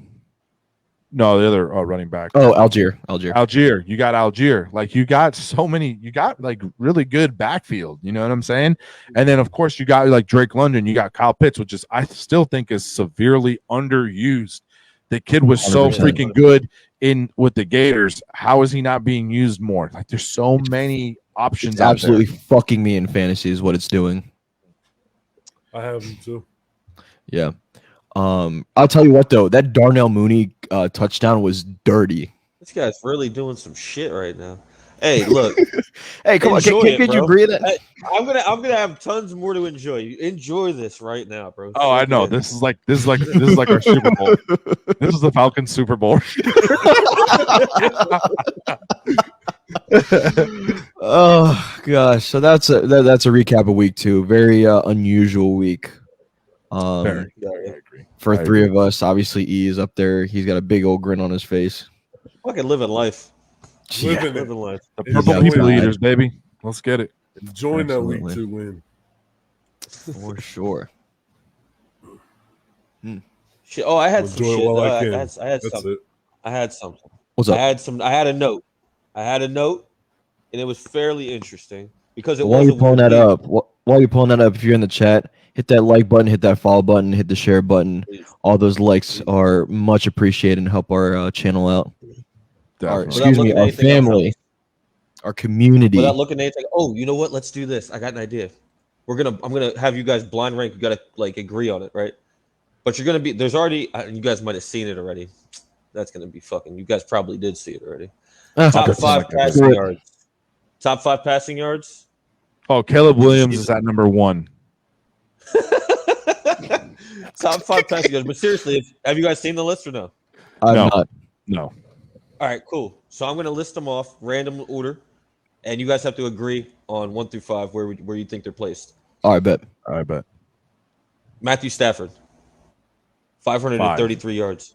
No, the other running back. Oh, Algier. You got Algier. Like you got so many. You got like really good backfield. You know what I'm saying? And then of course you got like Drake London. You got Kyle Pitts, which is I still think is severely underused. The kid was so 100%. freaking good in with the Gators. How is he not being used more? Like there's so many options. It's absolutely fucking me in fantasy is what it's doing. I have him too. Yeah. I'll tell you what though, that Darnell Mooney touchdown was dirty. This guy's really doing some shit right now. Hey, look. Hey, come on, can you agree with that? Hey, I'm gonna have tons more to enjoy. Enjoy this right now, bro. Oh, I know. This is like our Super Bowl. This is the Falcons Super Bowl. Oh gosh, so that's a recap of week 2. Very unusual week. I agree. For three of us, obviously E is up there. He's got a big old grin on his face. Fucking living life. Living life. The purple people eaters, baby. Let's get it. Enjoying that week 2 win. For sure. Shit. Oh, I had some Enjoy it shit. while I I can. had That's something. it. I had something. What's up? I had a note. And it was fairly interesting because it While wasn't you're pulling what that we- up, if you're in the chat, hit that like button, hit that follow button, hit the share button. All those likes are much appreciated and help our channel out. Our family, our community. Without looking at anything. Oh, you know what? Let's do this. I got an idea. I'm gonna have you guys blind rank. You gotta like agree on it, right? But you're gonna be there's already. You guys might have seen it already. That's gonna be fucking. You guys probably did see it already. Top 5 passing yards. Top 5 passing yards. Oh, Caleb Williams is at number 1. Top 5 passing yards. But seriously, have you guys seen the list or no? No. All right, cool. So I'm going to list them off, random order, and you guys have to agree on 1 through 5 where you think they're placed. I bet. Matthew Stafford, 533 yards.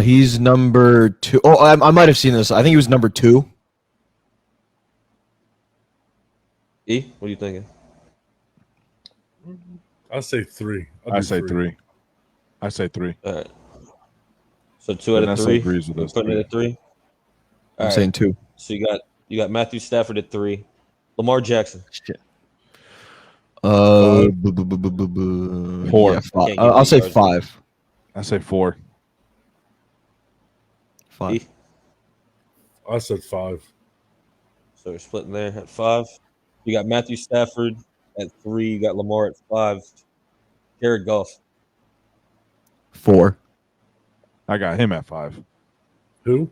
He's number 2. Oh, I might have seen this. I think he was number 2. E, what are you thinking? I say 3. I say 3. I say 3. All right. So 2 out of 3. Agrees with us. Putting it at 3. I'm saying 2. So you got Matthew Stafford at 3. Lamar Jackson. Shit. 4. Yeah, I'll say 5. I say 4. 5. E? I said 5. So we're splitting there at 5. You got Matthew Stafford at 3. You got Lamar at 5. Jared Goff. 4. I got him at 5. Who?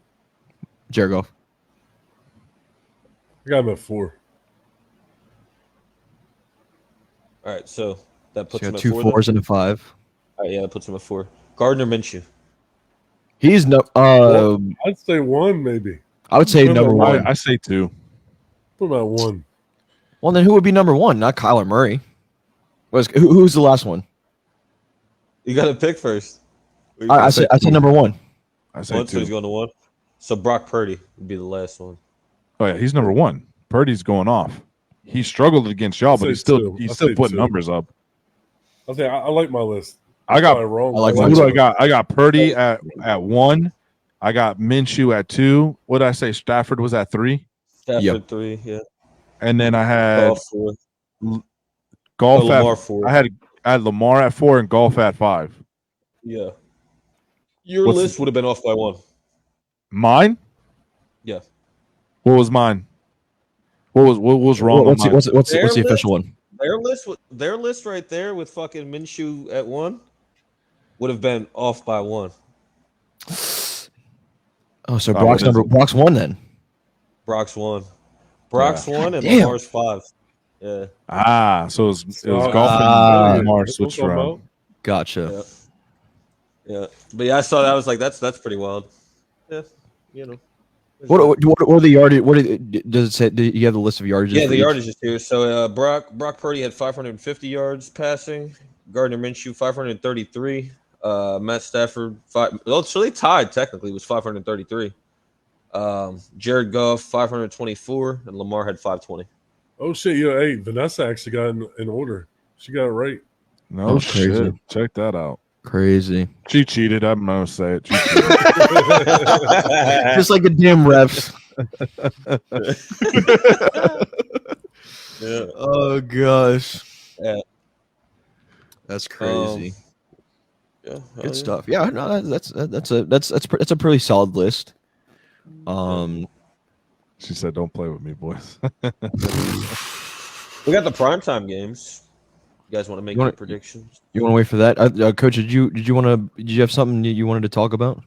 Jared Goff. I got him at 4. All right, so that puts So him at 2 4. 4s and a 5. All right, yeah, that puts him at 4. Gardner Minshew. He's no. I'd say 1 maybe. I would say number 1. I say 2. Put him at 1. Well, then who would be number 1? Not Kyler Murray. Who's the last one? You got to pick first. I said number 1. I say 1, 2. so he's going to 1. So Brock Purdy would be the last one. Oh yeah, he's number 1. Purdy's going off. He struggled against y'all, but he's still putting numbers up. I like my list. I got wrong. I like who do I got? I got Purdy at 1. I got Minshew at 2. What did I say? Stafford was at 3. Stafford 3, yeah. And then I had Goff 4. Golf Lamar at 4. I had Lamar at 4 and Golf at 5. Yeah. Your list would have been off by 1. Mine? Yeah. What was mine? What was wrong? What's the official one? Their list right there with fucking Minshew at 1 would have been off by 1. Oh, so Brock's 1 then. Brock's 1. Brock's 1 and damn. Lamar's 5. Yeah. So it was Golf and Lamar switched around. Gotcha. Yeah. But yeah, I saw that. I was like, that's pretty wild. Yeah. You know. What are the yardage? Does it say? Do you have the list of yardages? Yeah, the yardage is here. So Brock Purdy had 550 yards passing. Gardner Minshew 533. Matt Stafford 5. Oh, so they tied technically. It was 533. Jared Goff 524, and Lamar had 520. Oh shit! Yeah, hey, Vanessa actually got in order. She got it right. No shit. Crazy. Check that out. Crazy. She cheated. I'm gonna say it. She cheated. Just like a damn refs. Yeah. Oh gosh. Yeah. That's crazy. Yeah. Good stuff. Yeah, no, that's a pretty solid list. She said, "Don't play with me, boys." We got the primetime games. You guys want to make your predictions? You want to wait for that, Coach? Did you have something you wanted to talk about?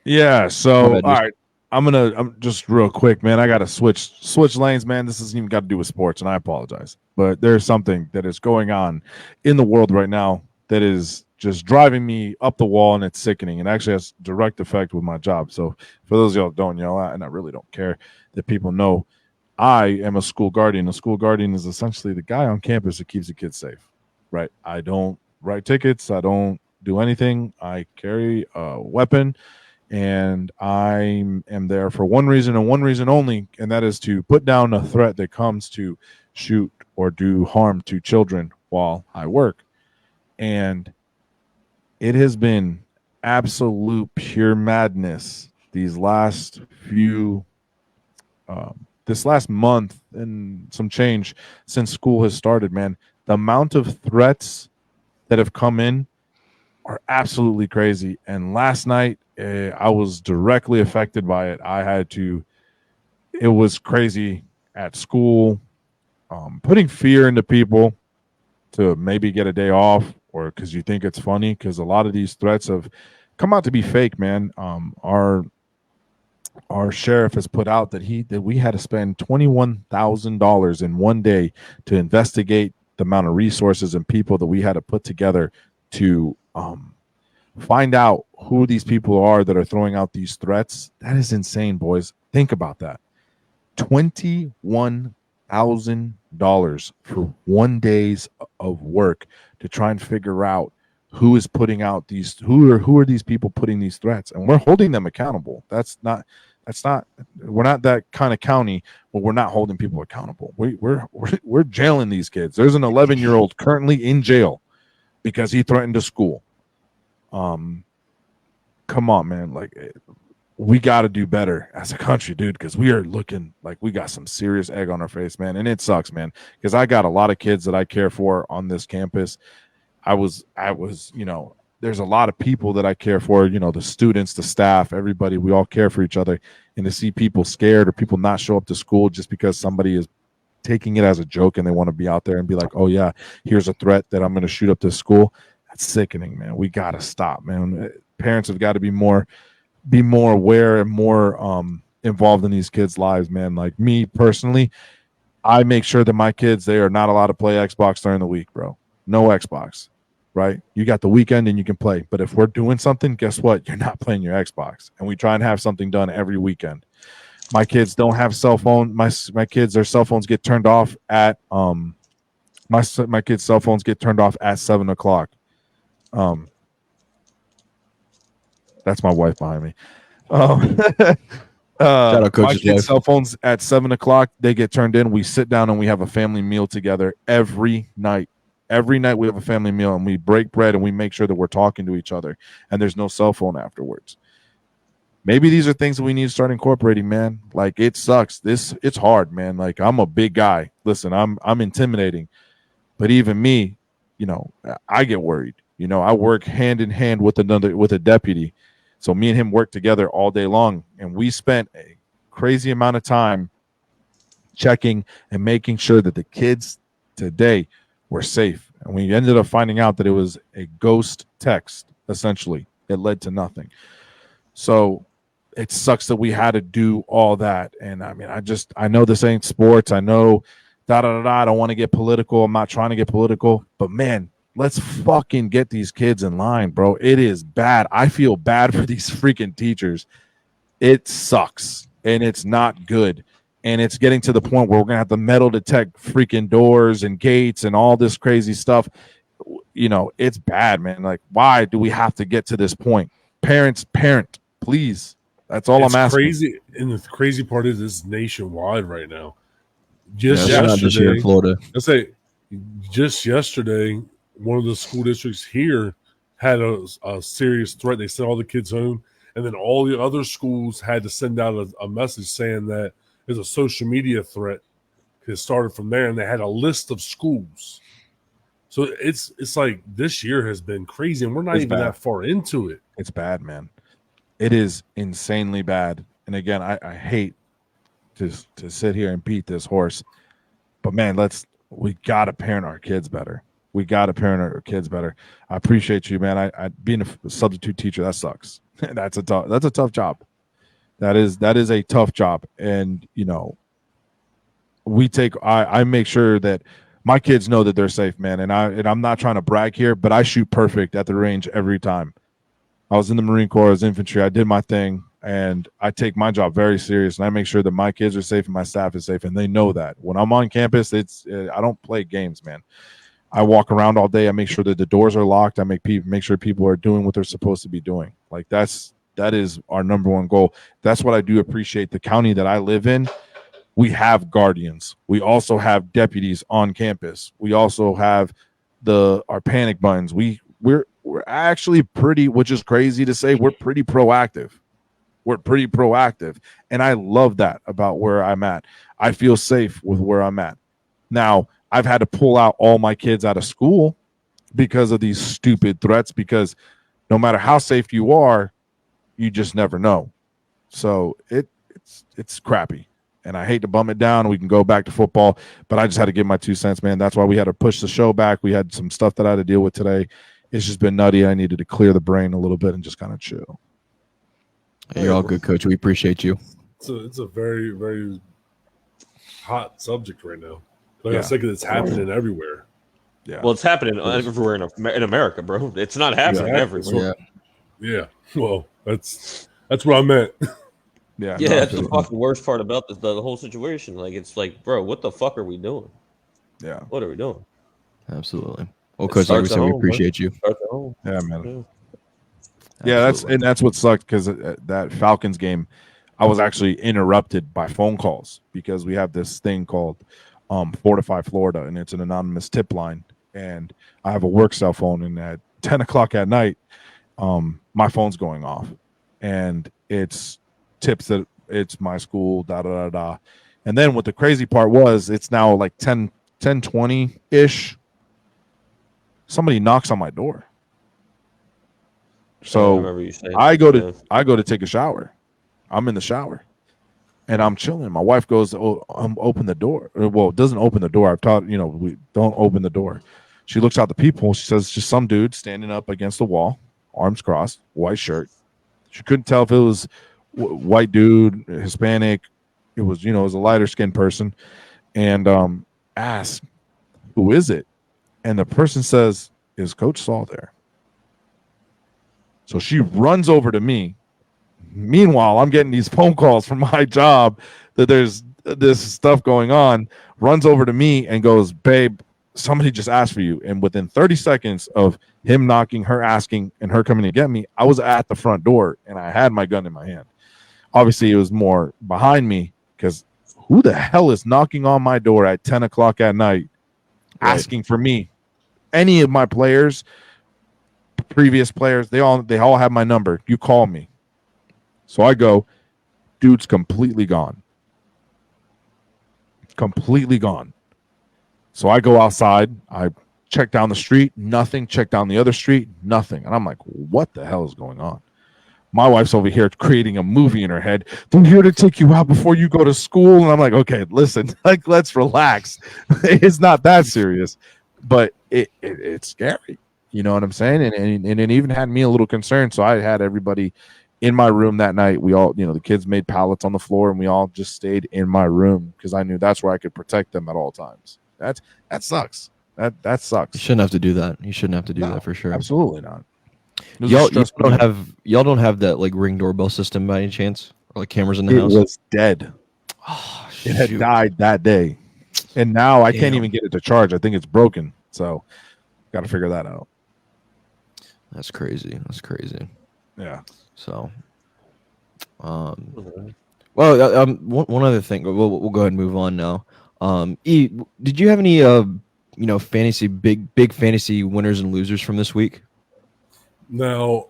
Yeah. So all right, I'm just real quick, man. I got to switch lanes, man. This hasn't even got to do with sports, and I apologize, but there's something that is going on in the world right now that is just driving me up the wall, and it's sickening. And actually has direct effect with my job. So for those of y'all who don't know, and I really don't care that people know, I am a school guardian. A school guardian is essentially the guy on campus that keeps the kids safe, right? I don't write tickets. I don't do anything. I carry a weapon, and I am there for one reason and one reason only, and that is to put down a threat that comes to shoot or do harm to children while I work. And it has been absolute pure madness these last few this last month and some change since school has started, man. The amount of threats that have come in are absolutely crazy. And last night, I was directly affected by it. It was crazy at school, putting fear into people to maybe get a day off, or because you think it's funny, because a lot of these threats have come out to be fake, man. Our sheriff has put out that we had to spend $21,000 in one day to investigate the amount of resources and people that we had to put together to find out who these people are that are throwing out these threats. That is insane, boys. Think about that. $21,000 for 1 day's of work to try and figure out who is putting out these, who are these people putting these threats, and we're holding them accountable. We're not that kind of county where we're not holding people accountable. We're jailing these kids. There's an 11-year-old currently in jail because he threatened a school. Come on, man. Like, we got to do better as a country, dude, because we are looking like we got some serious egg on our face, man. And it sucks, man, because I got a lot of kids that I care for on this campus. I was, there's a lot of people that I care for, the students, the staff, everybody. We all care for each other. And to see people scared or people not show up to school just because somebody is taking it as a joke and they want to be out there and be like, oh, yeah, here's a threat that I'm going to shoot up this school. That's sickening, man. We got to stop, man. Parents have got to be more aware and more involved in these kids' lives, man. Like me personally, I make sure that my kids, they are not allowed to play Xbox during the week, bro. No Xbox, right? You got the weekend and you can play. But if we're doing something, guess what? You're not playing your Xbox. And we try and have something done every weekend. My kids don't have cell phone. My kids, their cell phones get turned off at my kids' cell phones get turned off at 7:00. That's my wife behind me. Shout out my kids' cell phones at 7:00, they get turned in. We sit down and we have a family meal together every night. Every night we have a family meal and we break bread and we make sure that we're talking to each other and there's no cell phone afterwards. Maybe these are things that we need to start incorporating, man. Like, it sucks. It's hard, man. Like, I'm a big guy. Listen, I'm intimidating, but even me, I get worried. I work hand in hand with a deputy. So me and him work together all day long, and we spent a crazy amount of time checking and making sure that the kids today were safe. And we ended up finding out that it was a ghost text, essentially. It led to nothing. So it sucks that we had to do all that. And I mean, I know this ain't sports. I know I don't want to get political. I'm not trying to get political, but man, let's fucking get these kids in line, bro. It is bad. I feel bad for these freaking teachers. It sucks, and it's not good. And it's getting to the point where we're going to have to metal detect freaking doors and gates and all this crazy stuff. It's bad, man. Like, why do we have to get to this point? Parents, parent, please. That's all I'm asking. Crazy, and the crazy part is it's nationwide right now. Just not just here in Florida. Let's say, just yesterday, one of the school districts here had a serious threat. They sent all the kids home, and then all the other schools had to send out a message saying that there's a social media threat. It started from there, and they had a list of schools. So it's like this year has been crazy, and we're not even that far into it. It's bad, man. It is insanely bad. And again, I hate to sit here and beat this horse, but man, we got to parent our kids better. We got to parent our kids better. I appreciate you, man. I being a substitute teacher, that sucks. That's a tough job. That is a tough job. And you know, I make sure that my kids know that they're safe, man. And I'm not trying to brag here, but I shoot perfect at the range every time. I was in the Marine Corps, I was infantry. I did my thing, and I take my job very serious, and I make sure that my kids are safe and my staff is safe, and they know that. When I'm on campus, I don't play games, man. I walk around all day. I make sure that the doors are locked. I make sure people are doing what they're supposed to be doing. Like that is our number one goal. That's what I do appreciate. The county that I live in, we have guardians. We also have deputies on campus. We also have our panic buttons. We're actually pretty, which is crazy to say, we're pretty proactive. We're pretty proactive. And I love that about where I'm at. I feel safe with where I'm at. Now, I've had to pull out all my kids out of school because of these stupid threats, because no matter how safe you are, you just never know. So it's crappy. And I hate to bum it down. We can go back to football, but I just had to give my 2 cents, man. That's why we had to push the show back. We had some stuff that I had to deal with today. It's just been nutty. I needed to clear the brain a little bit and just kind of chill. You're all good, Coach. We appreciate you. It's a very, very hot subject right now. Like I said, it's happening everywhere. Yeah. Well, it's happening everywhere in America, bro. It's not happening everywhere. Yeah. Well, that's what I meant. Yeah, that's the fucking worst part about this, the whole situation. Like, it's like, bro, what the fuck are we doing? Yeah. What are we doing? Absolutely. Well, Coach, like we said, we appreciate you. Yeah, man. Yeah, that's what sucked, because that Falcons game, I was actually interrupted by phone calls because we have this thing called Fortify Florida, and it's an anonymous tip line. And I have a work cell phone, and at 10 o'clock at night, my phone's going off, and it's tips that it's my school, da da da da. And then what the crazy part was, it's now like 10:20 ish. Somebody knocks on my door. So I go to take a shower. I'm in the shower, and I'm chilling. My wife goes, open the door. Well, doesn't open the door. I've taught, we don't open the door. She looks out the peephole. She says, just some dude standing up against the wall, arms crossed, white shirt. She couldn't tell if it was white dude, Hispanic. It was, it was a lighter skinned person, and asked, who is it? And the person says, is Coach Saul there? So she runs over to me. Meanwhile, I'm getting these phone calls from my job that there's this stuff going on, runs over to me and goes, babe, somebody just asked for you. And within 30 seconds of him knocking, her asking, and her coming to get me, I was at the front door and I had my gun in my hand. Obviously, it was more behind me, because who the hell is knocking on my door at 10 o'clock at night asking for me? Any of my players, previous players, they all have my number. You call me. So I go, dude's completely gone. Completely gone. So I go outside. I check down the street, nothing. Check down the other street, nothing. And I'm like, what the hell is going on? My wife's over here creating a movie in her head. They're here to take you out before you go to school. And I'm like, okay, listen, like, let's relax. It's not that serious, but it's scary. You know what I'm saying? And it even had me a little concerned. So I had everybody in my room that night. We all, the kids made pallets on the floor, and we all just stayed in my room because I knew that's where I could protect them at all times. That sucks. That sucks. You shouldn't have to do that. You shouldn't have to do that for sure. Absolutely not. Y'all don't have that like Ring doorbell system by any chance, or like cameras in the house? It was dead. Oh, it had died that day, and now I can't even get it to charge. I think it's broken. So, got to figure that out. That's crazy. Yeah. So, Well, one other thing. We'll go ahead and move on now. Did you have any fantasy big fantasy winners and losers from this week? Now,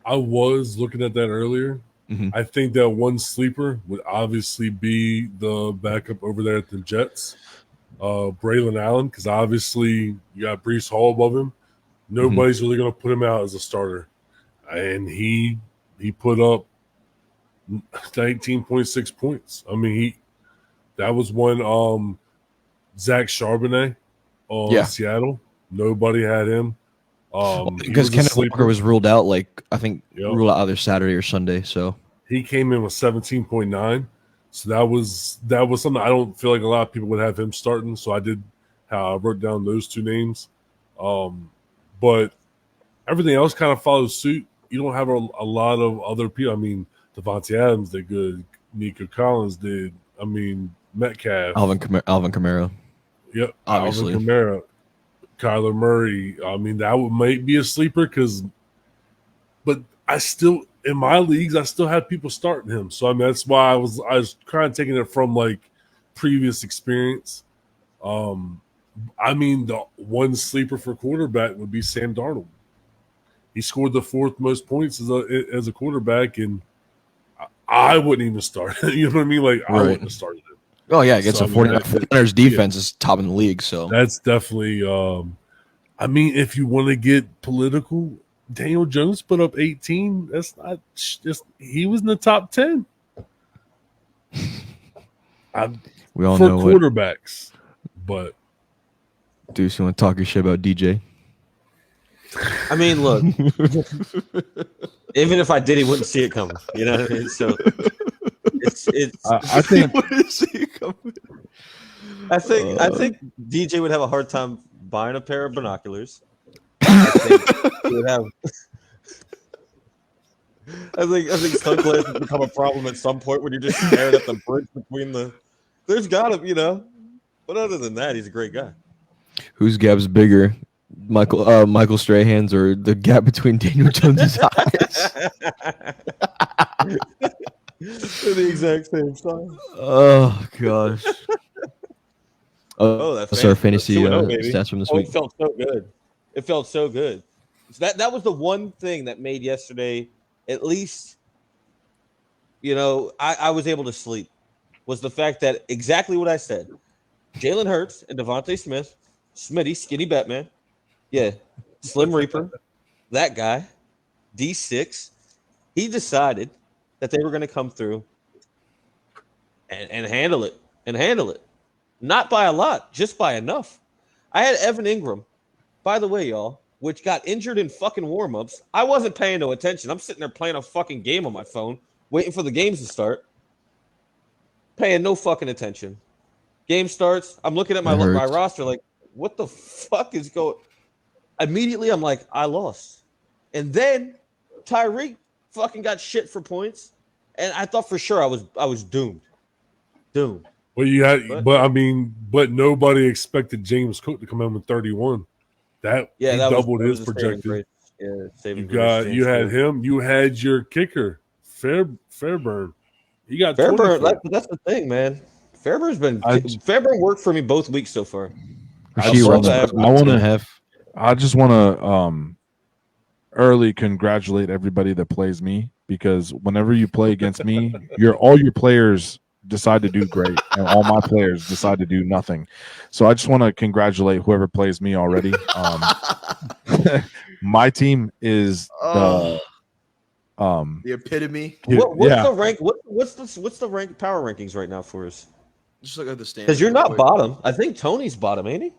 I was looking at that earlier. Mm-hmm. I think that one sleeper would obviously be the backup over there at the Jets, Braylon Allen, because obviously you got Brees Hall above him. Nobody's really going to put him out as a starter, and he put up 19.6 points. I mean, that was one. Zach Charbonnet on Seattle. Nobody had him. Because Kenneth Walker was ruled out, ruled out either Saturday or Sunday. So he came in with 17.9. So that was something I don't feel like a lot of people would have him starting. So I wrote down those two names. But everything else kind of follows suit. You don't have a lot of other people. I mean, Devontae Adams did good. Nico Collins did. I mean, Metcalf. Alvin Kamara. Yep. Obviously. Alvin Kamara. Kyler Murray. I mean, that might be a sleeper but I still, in my leagues, I still have people starting him. So, I mean, that's why I was kind of taking it from previous experience. I mean, the one sleeper for quarterback would be Sam Darnold. He scored the fourth most points as a quarterback, and I wouldn't even start. You know what I mean? I wouldn't have started him. Oh yeah, against the 49ers defense is top in the league. So that's definitely. I mean, if you want to get political, Daniel Jones put up 18. That's not just he was in the top 10. We all for know quarterbacks, but Deuce, you want to talk your shit about DJ? I mean, look, even if I did, he wouldn't see it coming. You know what I mean? So I think DJ would have a hard time buying a pair of binoculars. I think he would have. I think sunglasses become a problem at some point when you're just staring at the bridge between the. There's got to, but other than that, he's a great guy. Whose gap's bigger, Michael Strahan's or the gap between Daniel Jones's eyes? They're the exact same size. Oh gosh. That's our fantasy stats from this week. It felt so good. It felt so good. So that was the one thing that made yesterday, at least, I was able to sleep, was the fact that exactly what I said. Jalen Hurts and Devontae Smith, Smitty, Skinny Batman, Slim Reaper, that guy, D6, he decided that they were going to come through and handle it. Not by a lot, just by enough. I had Evan Ingram, by the way, y'all, which got injured in fucking warm-ups. I wasn't paying no attention. I'm sitting there playing a fucking game on my phone, waiting for the games to start, paying no fucking attention. Game starts. I'm looking at my roster like, what the fuck is going? Immediately, I'm like, I lost. And then Tyreek fucking got shit for points, and I thought for sure I was doomed. Doomed. Well, but nobody expected James Cook to come in with 31. That doubled his projected. You had him. You had your kicker, Fairburn. He got Fairburn. That's the thing, man. Fairburn worked for me both weeks so far. I just want to early congratulate everybody that plays me, because whenever you play against me, all your players decide to do great, and all my players decide to do nothing. So I just want to congratulate whoever plays me already. My team is the epitome. What's the rank? What's the rank power rankings right now for us? Just look at the standings. Because you're not bottom. I think Tony's bottom, ain't he?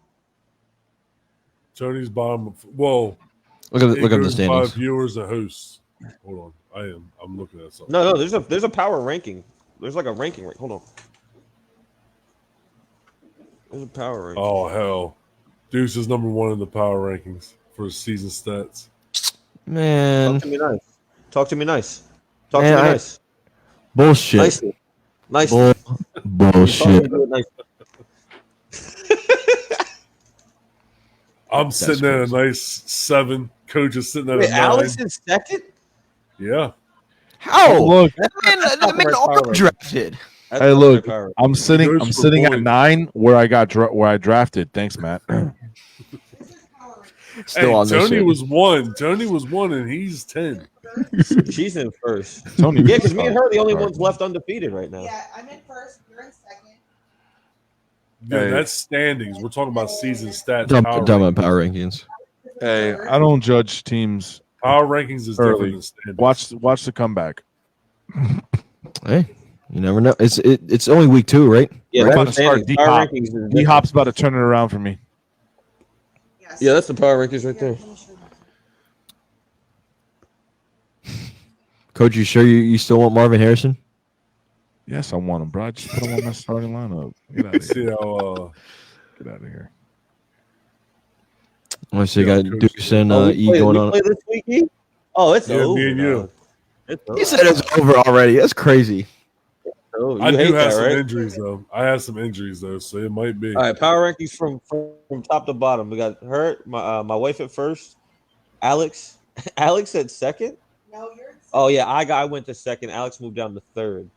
Tony's bottom. Well, look at the standings. 5 viewers and hosts. Hold on, I'm looking at something. No. There's a power ranking. There's like a ranking. Hold on. There's a power ranking. Oh hell, Deuce is number 1 in the power rankings for season stats. Man, Talk to me nice. Bullshit. Nice. Bullshit. I'm sitting at a nice 7. Coach is sitting at a 9. Alex is second? Yeah. How? Look, That man overdrafted. hey, look, I'm sitting at 9 where I drafted. Thanks, Matt. Still on this Tony shit. was 1. Tony was 1, and he's 10. She's in first. Tony, Yeah, because me and her are the only ones left undefeated right now. Yeah, I'm in first. You're in second. Yeah, Hey. that's standings. We're talking about season stats. Dumb Power power rankings. Hey, I don't judge teams. Power rankings is early. different than standings. Watch the comeback. Hey, you never know. It's only week 2, right? Yeah, We're about that's to start standings. Power D-Hop. rankings is different. D-Hop's about to turn it around for me. Yes. Yeah, that's the power rankings right there. Coach, you sure you still want Marvin Harrison? Yes, I want him, bro. I just put him on my starting lineup. Get out of See here. how Get out of here. I see you got Coach. Dukes and We E play- going we on. play this week, E? Oh, it's Yeah, over. me and you. dog. It's over. He said it's over already. That's crazy. Oh, you I hate do have that, some right? injuries though. I have some injuries though, so it might be. All right, power rankings from top to bottom. We got her, my wife at first, Alex at second. No, you're in second. Oh yeah, I went to second. Alex moved down to third.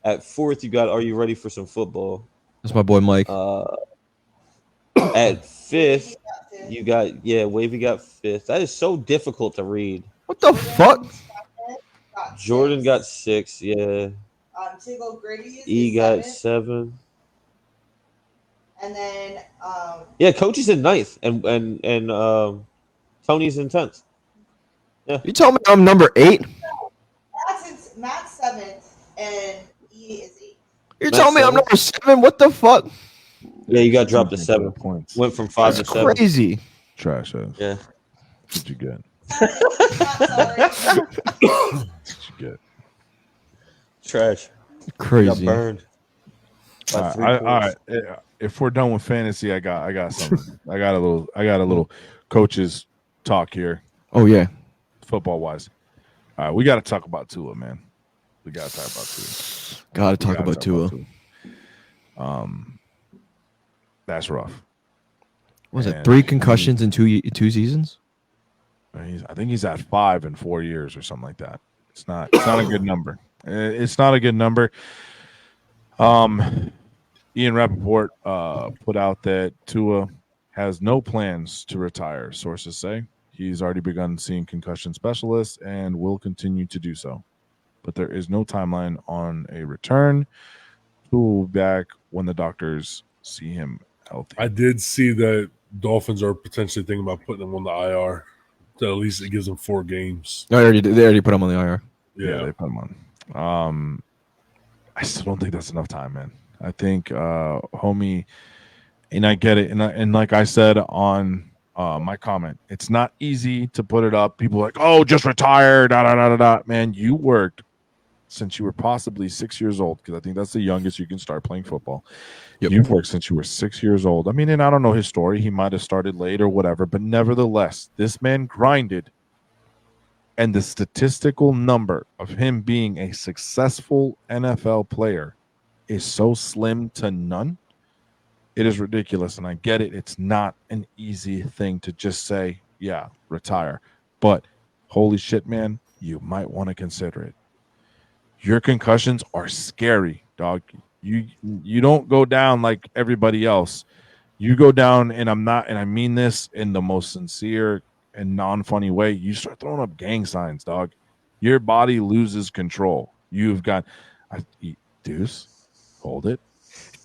At fourth, you got. Are you ready for some football? That's my boy Mike. At fifth, you got Wavy got fifth. That is so difficult to read. What the fuck? Jordan got six. Yeah. Tigo Gritty is E got seventh. 7. And then Yeah, Coach is in ninth, and Tony's in 10th. You tell me I'm number 8? Matt's 7th and E is 8th. You're Matt's telling me I'm 7th? number 7? What the fuck? Yeah, you got dropped to 7. Points. Went from 5 That's to 7. crazy. Trash ass. Yeah. What'd you get? Sorry. What'd you get? Trash. Got Crazy. burned. By All 3 right, points. all right. If we're done with fantasy, I got something. I got a little coaches talk here, Oh yeah. football wise. All right, we got to talk about Tua, man. We got to talk about Tua. Gotta talk We gotta about Tua. That's rough. Was it And 3 concussions in 2 seasons? I think he's at 5 in 4 years or something like that. It's not a good number. It's not a good number. Ian Rappaport put out that Tua has no plans to retire, sources say. He's already begun seeing concussion specialists and will continue to do so. But there is no timeline on a return. Tua will be back when the doctors see him healthy. I did see that Dolphins are potentially thinking about putting him on the IR. So at least it gives them 4 games. They already put him on the IR. Yeah, they put him on. I still don't think that's enough time, man. I think, homie, and I get it. And like I said on my comment, it's not easy to put it up. People are like, oh, just retire, da da da da da. Man, you worked since you were possibly 6 years old, because I think that's the youngest you can start playing football. Yep. You've worked since you were 6 years old. I mean, and I don't know his story. He might have started late or whatever, but nevertheless, this man grinded. And the statistical number of him being a successful NFL player is so slim to none. It is ridiculous. And I get it. It's not an easy thing to just say, yeah, retire. But holy shit, man, you might want to consider it. Your concussions are scary, dog. You don't go down like everybody else. You go down, and I mean this in the most sincere and non-funny way. You start throwing up gang signs, dog. Your body loses control. You've got Deuce, hold it.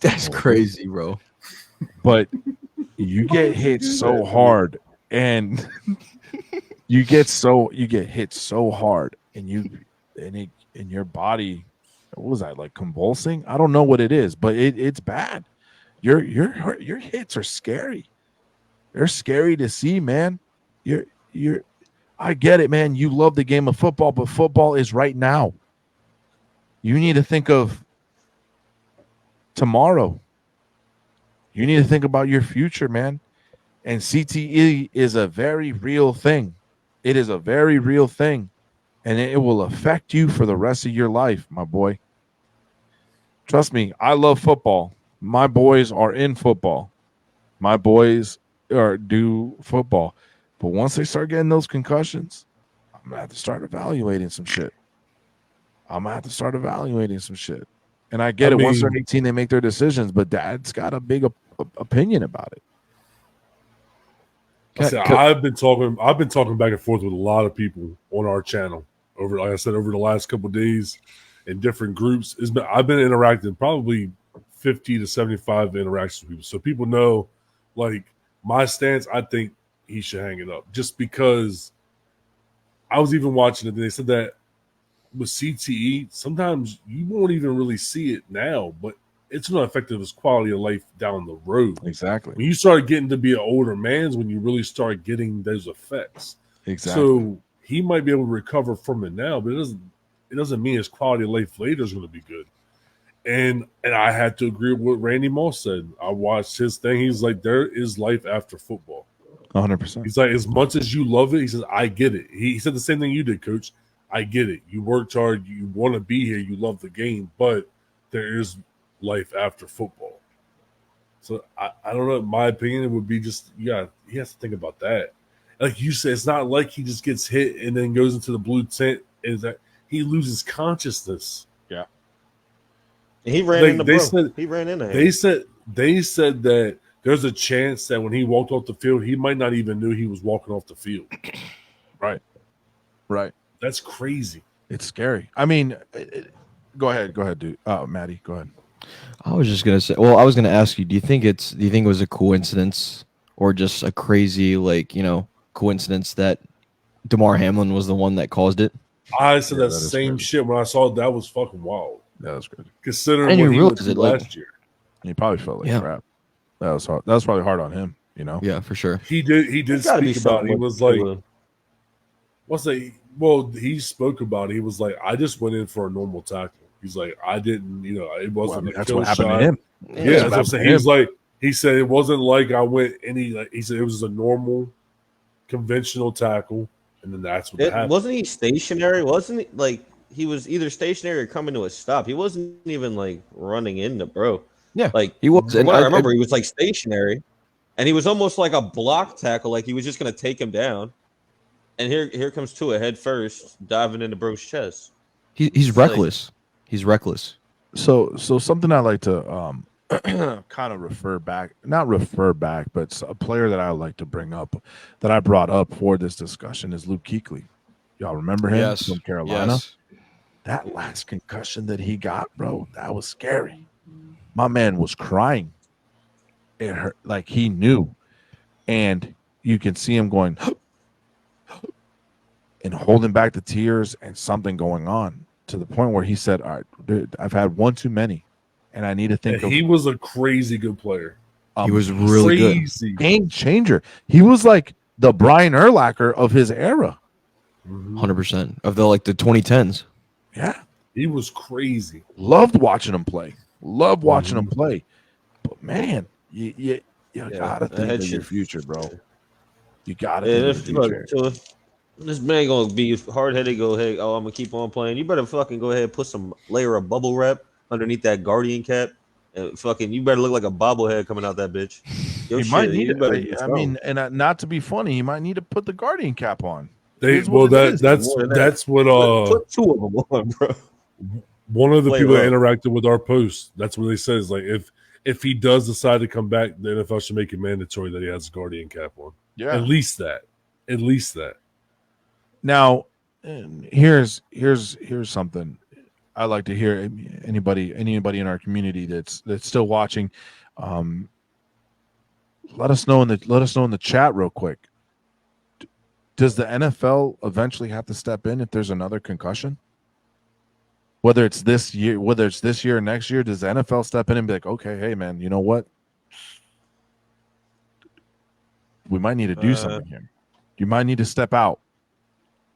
That's crazy, bro. But you get hit so hard, and you get hit so hard, and your body, what was that, like convulsing? I don't know what it is, but it's bad. Your hits are scary. They're scary to see, man. I get it, man. You love the game of football, but football is right now. You need to think of tomorrow. You need to think about your future, man. And CTE is a very real thing. It is a very real thing. And it will affect you for the rest of your life, my boy. Trust me, I love football. My boys are in football. My boys do football. But once they start getting those concussions, I'm going to have to start evaluating some shit. I'm gonna have to start evaluating some shit. And I get it. Once they're 18, they make their decisions, but dad's got a big opinion about it. I've been talking back and forth with a lot of people on our channel over, like I said, over the last couple of days in different groups. I've been interacting probably 50 to 75 interactions with people. So people know, like, my stance, I think he should hang it up. Just because I was even watching it, and they said that with CTE, sometimes you won't even really see it now, but it's going to affect his quality of life down the road. Exactly. When you start getting to be an older man, when you really start getting those effects. Exactly. So he might be able to recover from it now, but it doesn't mean his quality of life later is going to be good. And I had to agree with what Randy Moss said. I watched his thing. He's like, there is life after football. 100%. He's like, as much as you love it, he says, I get it. He said the same thing you did, Coach. I get it. You worked hard. You want to be here. You love the game, but there is life after football. So I don't know. My opinion, it would be just, he has to think about that. Like you said, it's not like he just gets hit and then goes into the blue tent. Is that he loses consciousness? Yeah. He ran into bro. He ran into him. They said that there's a chance that when he walked off the field, he might not even knew he was walking off the field. Right. That's crazy. It's scary. I mean, go ahead, dude. Maddie, go ahead. I was just gonna say. Well, I was gonna ask you. Do you think it was a coincidence or just a crazy, coincidence that DeMar Hamlin was the one that caused it? I said that same shit when I saw it. That was fucking wild. That was crazy. Considering what he went through last year. He probably felt like crap. That was hard. That was probably hard on him. Yeah, for sure. He did speak about it. He was like, he spoke about it. He was like, I just went in for a normal tackle. He's like, I didn't, it wasn't that's what happened to him. Yeah, that's what I'm saying. He said it wasn't like I went he said it was a normal conventional tackle, and then that's what happened. Wasn't he stationary? Wasn't he like he was either stationary or coming to a stop? He wasn't even like running into bro. Yeah, like he was. And I remember he was like stationary, and he was almost like a block tackle, like he was just gonna take him down. And here comes Tua head first, diving into bro's chest. He's reckless. He's reckless. So something I like to kind of not refer back, but a player that I like to bring up, that I brought up for this discussion, is Luke Kuechly. Y'all remember him? Yes. From Carolina? Yes. That last concussion that he got, bro, that was scary. My man was crying. It hurt, like he knew. And you can see him going and holding back the tears and something going on, to the point where he said, all right, dude, I've had one too many, and I need to think he was a crazy good player. He was really good. Game changer. He was like the Brian Urlacher of his era. 100% of the 2010s. Yeah. He was crazy. Loved watching him play. But man, you gotta think of your future, bro. You gotta think of your future. This man gonna be hard headed. Go ahead. Oh, I'm gonna keep on playing. You better fucking go ahead and put some layer of bubble wrap underneath that guardian cap, and fucking you better look like a bobblehead coming out that bitch. He might need it. I mean, and not to be funny, he might need to put the guardian cap on. That's what put two of them on, bro. One of the people that interacted with our post, that's what they said, is like, if he does decide to come back, the NFL should make it mandatory that he has a guardian cap on. Yeah, at least that. Now, here's something I like to hear. Anybody in our community that's still watching, let us know in the chat real quick. Does the NFL eventually have to step in if there's another concussion? Whether it's this year or next year, does the NFL step in and be like, okay, hey man, you know what? We might need to do something here. You might need to step out.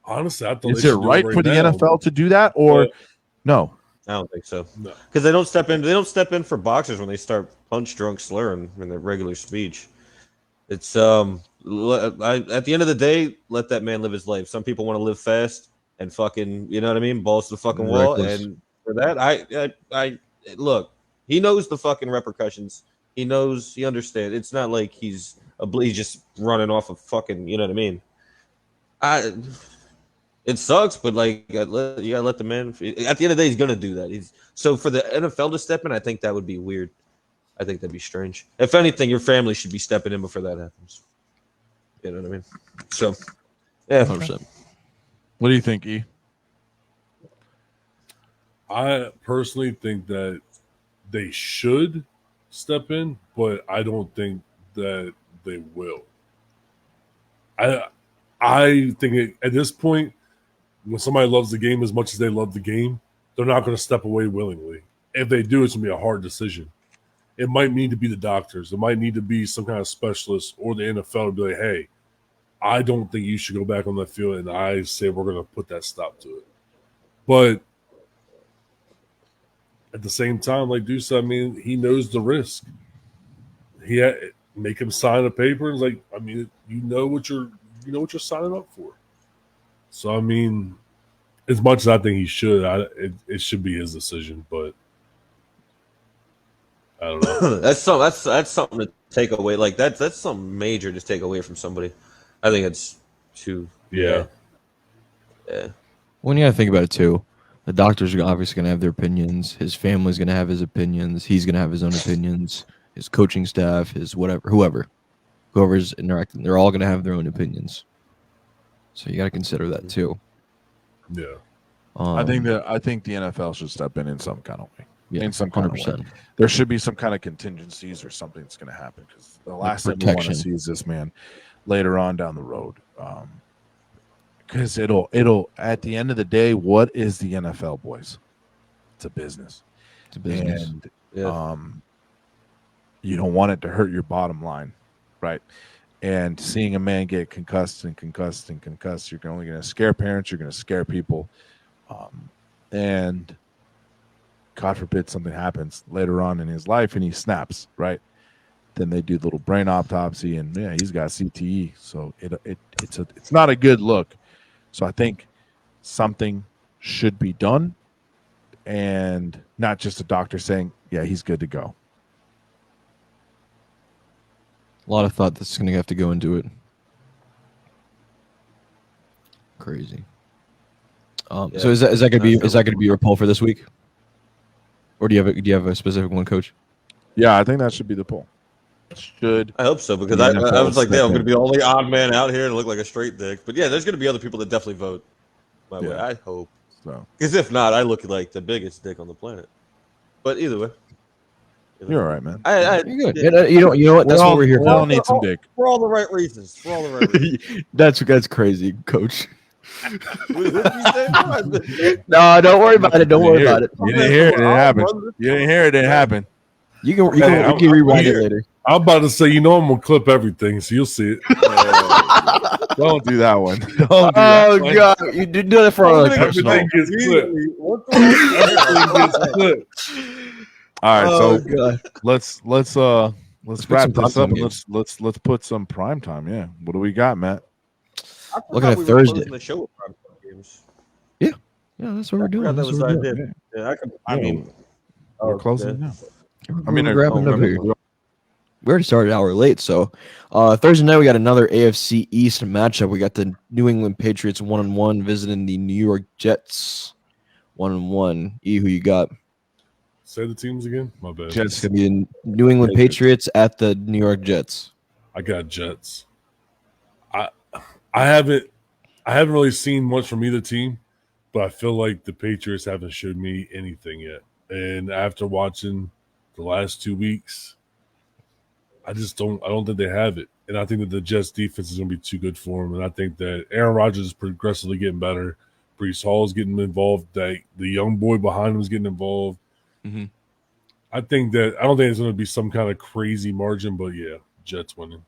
Honestly, I thought is it right for the NFL to do that, or no? I don't think so. No, because they don't step in. They don't step in for boxers when they start punch drunk slurring in their regular speech. It's at the end of the day, let that man live his life. Some people want to live fast and fucking, you know what I mean, balls to the fucking wall. And for that, I look. He knows the fucking repercussions. He knows. He understands. It's not like he's just running off of fucking. You know what I mean? It sucks, but like you gotta let the man. At the end of the day, he's gonna do that. So for the NFL to step in, I think that would be weird. I think that'd be strange. If anything, your family should be stepping in before that happens. You know what I mean? So, yeah. 100%. What do you think, E? I personally think that they should step in, but I don't think that they will. I think at this point, when somebody loves the game as much as they love the game, they're not going to step away willingly. If they do, it's going to be a hard decision. It might need to be the doctors. It might need to be some kind of specialist or the NFL to be like, hey, I don't think you should go back on that field, and I say we're going to put that stop to it. But at the same time, like Deuce, I mean, he knows the risk. Make him sign a paper. It's like, I mean, you know what you're signing up for. So I mean, as much as I think he should, it should be his decision. But I don't know. that's something to take away. Like that's something major to take away from somebody. I think it's too. Yeah. When you got to think about it too, the doctors are obviously going to have their opinions. His family's going to have his opinions. He's going to have his own opinions. His coaching staff, his whoever's interacting, they're all going to have their own opinions. So you got to consider that too. Yeah. I think the NFL should step in some kind of way. Yeah, in some kind 100%. of way. There should be some kind of contingencies or something that's going to happen, because the last thing we want to see is this man later on down the road. Because it'll at the end of the day, what is the NFL, boys? It's a business. It's a business. And you don't want it to hurt your bottom line, right? And seeing a man get concussed, you're only going to scare parents. You're going to scare people, and God forbid something happens later on in his life and he snaps, right? Then they do the little brain autopsy, and he's got CTE. So it's not a good look. So I think something should be done, and not just a doctor saying, yeah, he's good to go. A lot of thought that's going to have to go into it. Crazy. So is that going to be your poll for this week, or do you have a specific one, Coach? Yeah, I think that should be the poll. I hope so, because I was like, I'm going to be the only odd man out here and look like a straight dick. But yeah, there's going to be other people that definitely vote my way. I hope so, because if not, I look like the biggest dick on the planet. But either way, you're all right, man. You're good. Yeah. You know what? That's what we're here for. We all need some dick for all the right reasons. That's crazy, Coach. No, don't worry about it. Don't worry about it. You didn't hear it. It happened. You didn't hear it. It happened. You can rewind it later. I'm about to say, I'm gonna clip everything, so you'll see it. Don't do that one. God, you do that for our personal. Everything gets clipped. Everything gets clipped. All right, so God. let's wrap this up, and let's put some prime time. Yeah, what do we got, Matt? Looking at Thursday. The show with prime time games. Yeah, that's what we're doing. That was I did. Yeah, I mean, we're closing now. We're wrapping up here. We already started an hour late, so Thursday night we got another AFC East matchup. We got the New England Patriots 1-1 visiting the New York Jets 1-1. E, who you got? Say the teams again. My bad. Jets gonna be New England Patriots at the New York Jets. I got Jets. I haven't really seen much from either team, but I feel like the Patriots haven't showed me anything yet. And after watching the last 2 weeks, I don't think they have it. And I think that the Jets defense is going to be too good for them. And I think that Aaron Rodgers is progressively getting better. Breece Hall is getting involved. The young boy behind him is getting involved. Mm-hmm. I don't think it's going to be some kind of crazy margin, but yeah, Jets winning.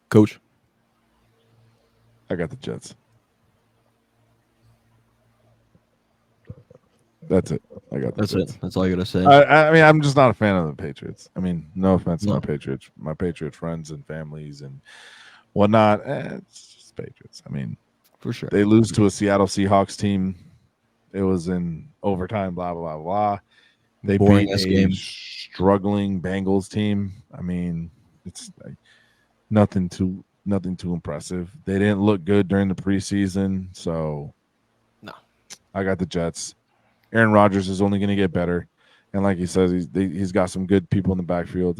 Coach? I got the Jets. That's it. I got That's Jets. it. That's all I gotta say. I mean, I'm just not a fan of the Patriots. I mean, no offense to my Patriot friends and families and whatnot. It's just Patriots. I mean, for sure. They lose to a Seattle Seahawks team. It was in overtime, blah, blah, blah, blah. They beat a struggling Bengals team. I mean, it's like nothing nothing too impressive. They didn't look good during the preseason, so No. I got the Jets. Aaron Rodgers is only going to get better, and like he says, he's got some good people in the backfield.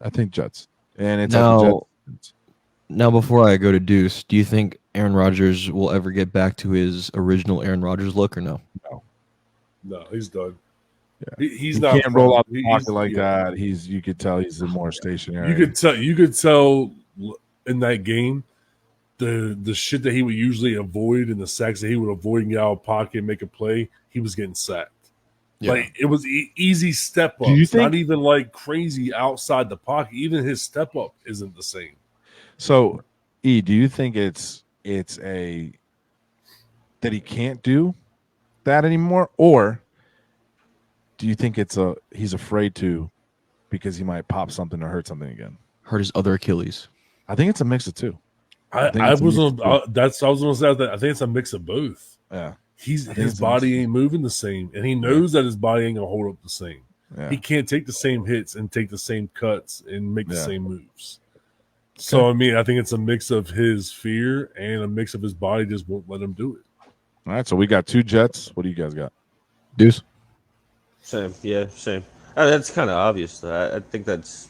I think Jets, and it's at the Jets. Now, before I go to Deuce, do you think Aaron Rodgers will ever get back to his original Aaron Rodgers look, or no? No, he's done. Yeah. He's he not can't roll out the pocket like that. You could tell he's more stationary. You could tell in that game the shit that he would usually avoid and the sacks that he would avoid and get out of pocket and make a play, he was getting sacked. Yeah. Like it was easy step up. Not even like crazy outside the pocket. Even his step up isn't the same. So, E, do you think it's that he can't do that anymore, or do you think he's afraid to because he might pop something or hurt something again? Hurt his other Achilles. I think it's a mix of two. I was gonna say that. I think it's a mix of both. Yeah, his body ain't moving the same, and he knows that his body ain't gonna hold up the same. Yeah. He can't take the same hits and take the same cuts and make the same moves. So I mean, I think it's a mix of his fear and a mix of his body just won't let him do it. All right, so we got 2 Jets. What do you guys got? Deuce? Same. Yeah, same. That's kind of obvious. I think that's.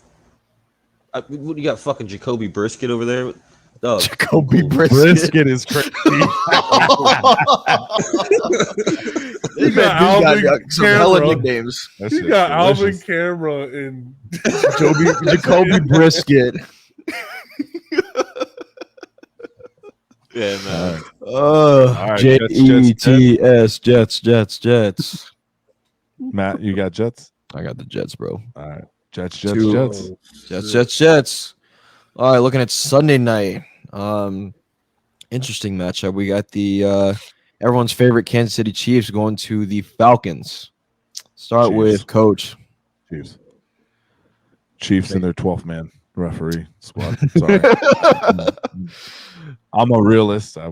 What do you got? Fucking Jacoby Brisket over there. Oh, Jacoby Brisket is crazy. You got Alvin some hella nicknames. You got Alvin Kamara and Jacoby Brisket. Yeah, man. Jets. Matt, you got Jets? I got the Jets, bro. All right. Jets. All right, looking at Sunday night. Interesting matchup. We got the everyone's favorite Kansas City Chiefs going to the Falcons. Start with Coach. Chiefs and their 12th man referee squad. Sorry. I'm a realist. I'm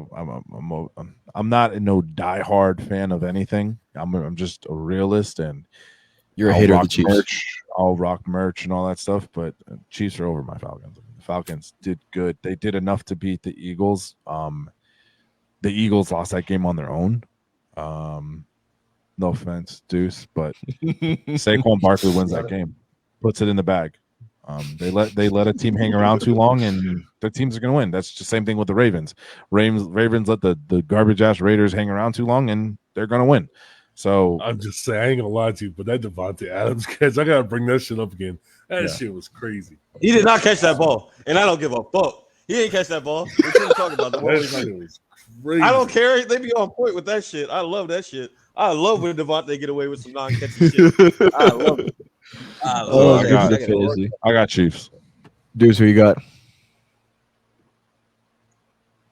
not a diehard fan of anything. I'm just a realist, and you're a hater of the Chiefs. I'll rock merch and all that stuff, but Chiefs are over my Falcons. The Falcons did good. They did enough to beat the Eagles. The Eagles lost that game on their own. No offense, Deuce, but Saquon Barkley wins that game, puts it in the bag. They let a team hang around too long, and their teams are going to win. That's the same thing with the Ravens. Ravens let the garbage ass Raiders hang around too long, and they're going to win. So I'm just saying, I ain't gonna lie to you, but that Devontae Adams catch, I gotta bring that shit up again. That shit was crazy. He did not catch that ball, and I don't give a fuck. He didn't catch that ball. What you talking about? That shit was crazy. I don't care. They be on point with that shit. I love that shit. I love when Devontae get away with some non-catching shit. I love it. I got Chiefs. Deuce, who you got?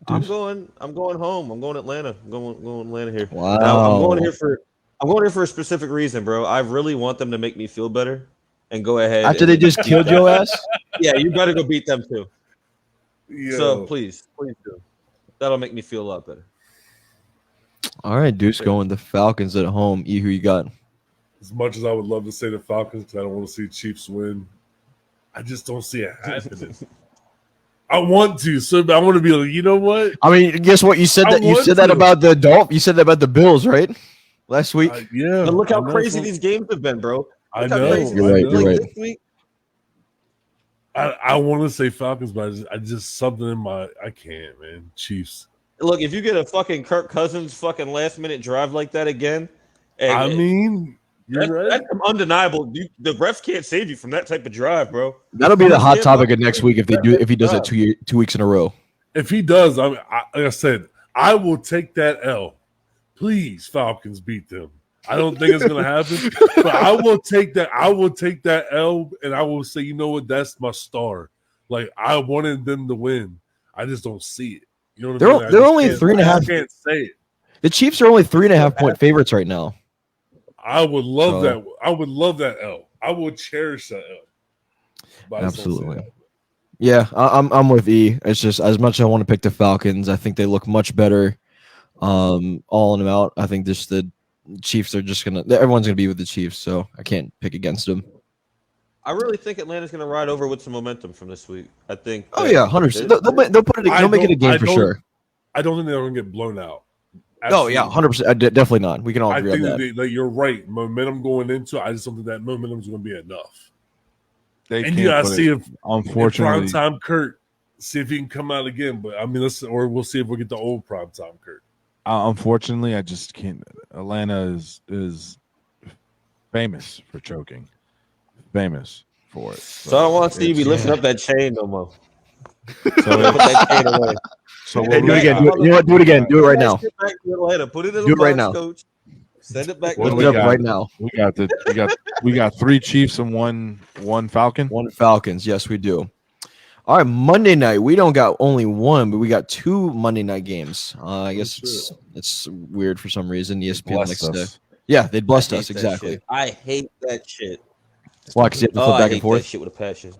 I'm going home. I'm going Atlanta. I'm going Atlanta here. Wow. Now, I'm going here for a specific reason, bro. I really want them to make me feel better and go ahead. After they just killed your ass? Yeah, you better go beat them too. Yo. So please do. That'll make me feel a lot better. All right, Deuce going the Falcons at home. E, who you got? As much as I would love to say the Falcons, because I don't want to see Chiefs win, I just don't see it happening. I want to, so I want to be like, you know what? I mean, guess what? You said that about the Dolphins. You said that about the Bills, right? Last week. Yeah. But look how crazy these games have been, bro. I know. You're right. This week, I want to say Falcons, but I just something in my I can't, man. Chiefs. look, if you get a fucking Kirk Cousins fucking last minute drive like that again, I mean, you're right. That's undeniable. The refs can't save you from that type of drive, bro. That'll be the hot topic of next week if he does it 2 weeks in a row. If he does, like I said, I will take that L. Please, Falcons beat them. I don't think it's gonna happen, but I will take that. I will take that L, and I will say, you know what? That's my star. Like I wanted them to win. I just don't see it. You know what I mean? They're only 3.5. I can't say it. The Chiefs are only 3.5 point favorites right now. I would love that. I would love that L. I would cherish that L. But absolutely. Yeah, I'm with E. It's just as much as I want to pick the Falcons, I think they look much better. All in them out. I think just the Chiefs are just everyone's gonna be with the Chiefs, so I can't pick against them. I really think Atlanta's going to ride over with some momentum from this week. I think. Oh yeah, 100%. They'll put it. They'll make it a game for sure. I don't think they're going to get blown out. Absolutely. Oh yeah, 100%. Definitely not. We can all agree on that. You're right. Momentum going into it, I just don't think that momentum is going to be enough. And you gotta see if, unfortunately, if primetime Kurt, see if he can come out again. But I mean, we'll see if we get the old primetime Kurt. Unfortunately, I just can't. Atlanta is famous for choking. Famous for it. So I don't want Stevie lifting up that chain no more. So put that chain away. So do it again. You know what? Do it again. Do it right now. Put it in do the it right box, now. Coach. Send it back. Put it up right now. We got 3 Chiefs and one Falcon. 1 Falcons. Yes, we do. All right, Monday night. We don't got only 1, but we got 2 Monday night games. I guess it's weird for some reason. ESPN likes to. Yeah, they blessed us exactly. I hate that shit. Why? Because you have to flip back and forth. That shit with a passion.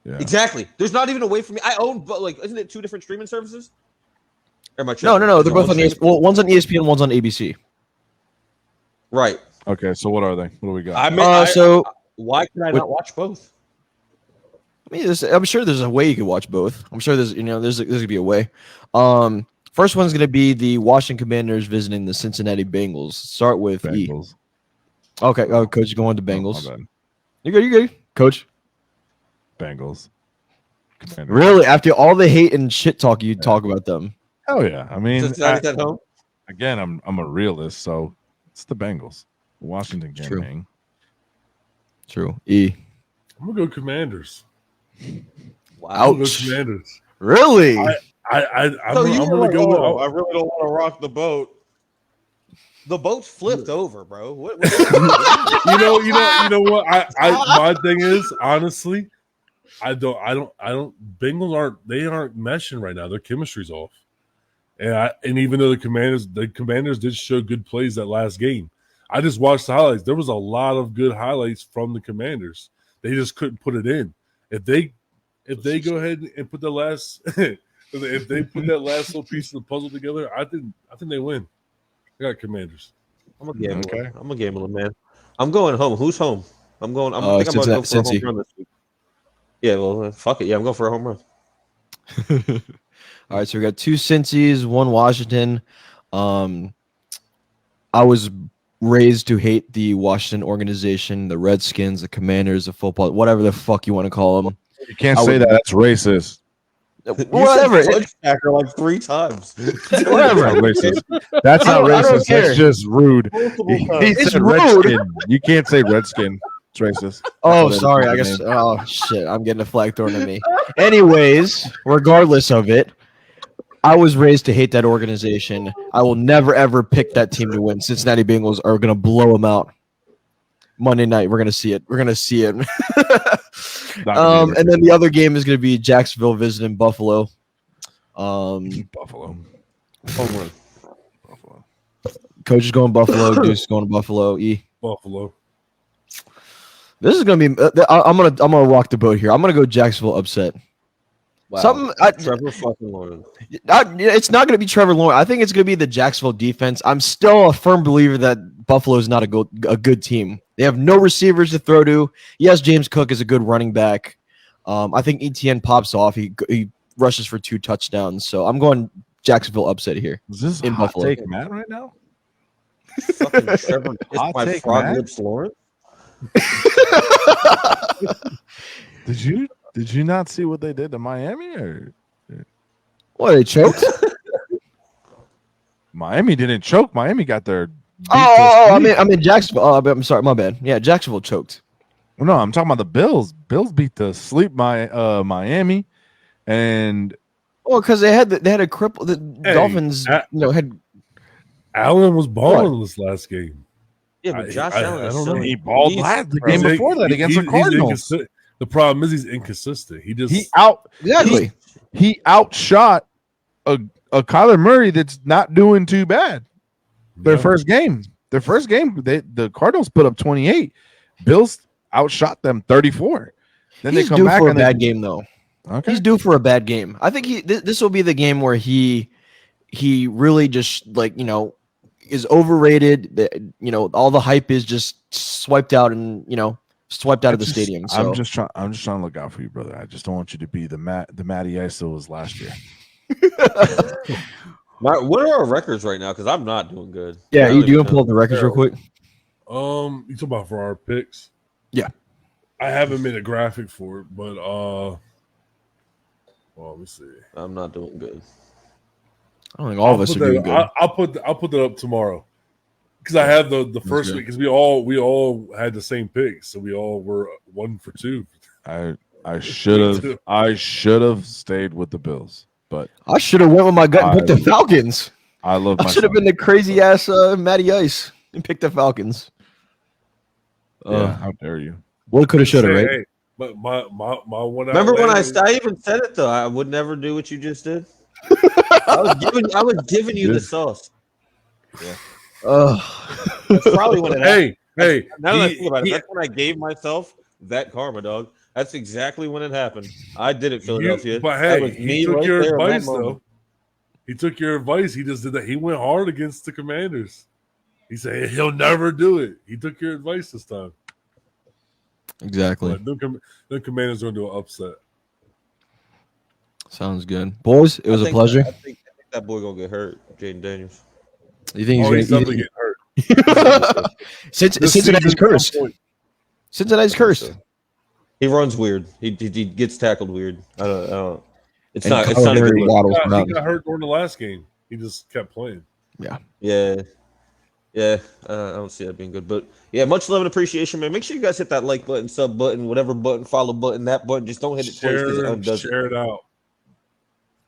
Yeah. Exactly. There's not even a way for me. I own, but isn't it 2 different streaming services? Or am I no. They're both on ESPN. Well, one's on ESPN, one's on ABC. Right. Okay. So what are they? What do we got? Why can I not watch both? I mean, I'm sure there's a way you could watch both. I'm sure there's gonna be a way. First one's gonna be the Washington Commanders visiting the Cincinnati Bengals. Start with Bengals. E. Okay. Oh, Coach, going to Bengals. Oh, You good, Coach? Bengals. Commanders. Really? After all the hate and shit talk you talk about them? Hell yeah! I mean, at home. Again, I'm a realist, so it's the Bengals. Washington can't hang. True. E. I'm gonna go Commanders. Wow. I'm gonna go Commanders. Really? I'm gonna go. I really don't want to rock the boat. The boat's flipped over, bro. What? you know what? My thing is, honestly, I don't. Bengals aren't meshing right now. Their chemistry's off, and even though the Commanders did show good plays that last game. I just watched the highlights. There was a lot of good highlights from the Commanders. They just couldn't put it in. If they go ahead and put the last, if they put that last little piece of the puzzle together, I think they win. I got Commanders. I'm a gambler. Okay. I'm a gambler, man. I'm going home. Who's home? I think I'm going to go for a home run this week. Yeah, well, fuck it. Yeah, I'm going for a home run. All right, so we got 2 Cincies, 1 Washington. I was raised to hate the Washington organization, the Redskins, the Commanders, the football, whatever the fuck you want to call them. You can't say that. That's racist. Whatever. Packer like 3 times. Whatever. Racist. That's not racist. That's just rude. He said rude. Redskin. You can't say Redskin. It's racist. Oh, sorry. I guess. Oh shit. I'm getting a flag thrown at me. Anyways, regardless of it, I was raised to hate that organization. I will never ever pick that team to win. Cincinnati Bengals are gonna blow them out. Monday night, we're gonna see it. And then the other game is gonna be Jacksonville visiting Buffalo. Buffalo. Home Buffalo. Coach is going Buffalo. Deuce is going to Buffalo. E. Buffalo. This is gonna be. I'm gonna rock the boat here. I'm gonna go Jacksonville upset. Wow. Trevor fucking Lawrence. It's not going to be Trevor Lawrence. I think it's going to be the Jacksonville defense. I'm still a firm believer that Buffalo is not a good team. They have no receivers to throw to. Yes, James Cook is a good running back. I think ETN pops off. He rushes for 2 touchdowns. So I'm going Jacksonville upset here. Is this in hot Buffalo? Take Matt right now? Fucking Trevor is my frog lips Lawrence. Did you not see what they did to Miami? Or what, they choked? Miami didn't choke. Miami got their. I mean Jacksonville. Oh, I'm sorry, my bad. Yeah, Jacksonville choked. No, I'm talking about the Bills. Bills beat the sleep Miami, and because they had a cripple. The Dolphins, had. Allen was balling this last game. Yeah, but Josh Allen. I don't know. He balled the game before that against the Cardinals. The problem is he's inconsistent. He outshot a Kyler Murray that's not doing too bad. Their first game, the Cardinals put up 28. Bills outshot them 34. Then he's they come back for a bad game though. Okay. He's due for a bad game. I think this will be the game where he really just is overrated. All the hype is just swiped out, and swiped out of the stadium. So I'm just trying to look out for you, brother. I just don't want you to be the Matty Ice that was last year. What are our records right now? Because I'm not doing good. Yeah, you do pull up the records real quick. You talking about for our picks? Yeah. I haven't made a graphic for it, but well, let me see. I'm not doing good. I don't think all of us are doing good. I'll put that up tomorrow because I have the first week because we all had the same picks, so we all were 1 for 2. I should have stayed with the Bills, but I should have went with my gut and picked the Falcons. I should have been the crazy ass Matty Ice and picked the Falcons. How dare you? What could have, should have, right? Hey, but my one. Remember when I even said it though? I would never do what you just did. I was giving you the sauce. Yeah. That's probably when it happened. Hey. Now that I think about it, that's when I gave myself that karma, dog. That's exactly when it happened. I did it, Philadelphia. But hey, he took your advice though. He took your advice. He just did that. He went hard against the Commanders. He said he'll never do it. He took your advice this time. Exactly. The Commanders are going to upset. Sounds good, boys. It was a pleasure. I think that boy gonna get hurt, Jaden Daniels. You think he's definitely getting hurt? Cincinnati's cursed. Cincinnati's cursed. He runs weird. He gets tackled weird. I don't. It's And not a good look. He got hurt during the last game. He just kept playing. Yeah. I don't see that being good, but yeah, much love and appreciation, man. Make sure you guys hit that like button, sub button, whatever button, follow button, that button. Just don't hit it twice because it undoes Share it out.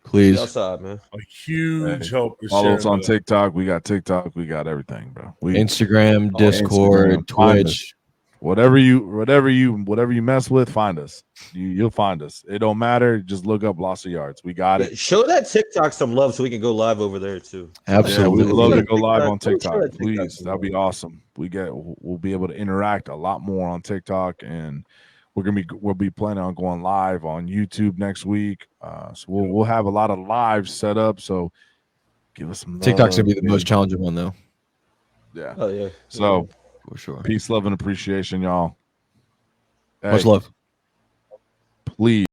Please. Outside, man. A huge help. Follow us on TikTok. We got TikTok. We got everything, bro. Instagram, Discord, Twitch. Whatever you mess with, find us. You'll find us. It don't matter. Just look up Loss of Yards. We got it. Show that TikTok some love so we can go live over there too. Absolutely. We'd love to go live on TikTok. Please, that'd be awesome. We'll be able to interact a lot more on TikTok, and we'll be planning on going live on YouTube next week. So we'll have a lot of lives set up. So give us some love. TikTok's gonna be the most challenging one though. Yeah. Oh yeah. So for sure. Peace, love, and appreciation, y'all. Much love. Please.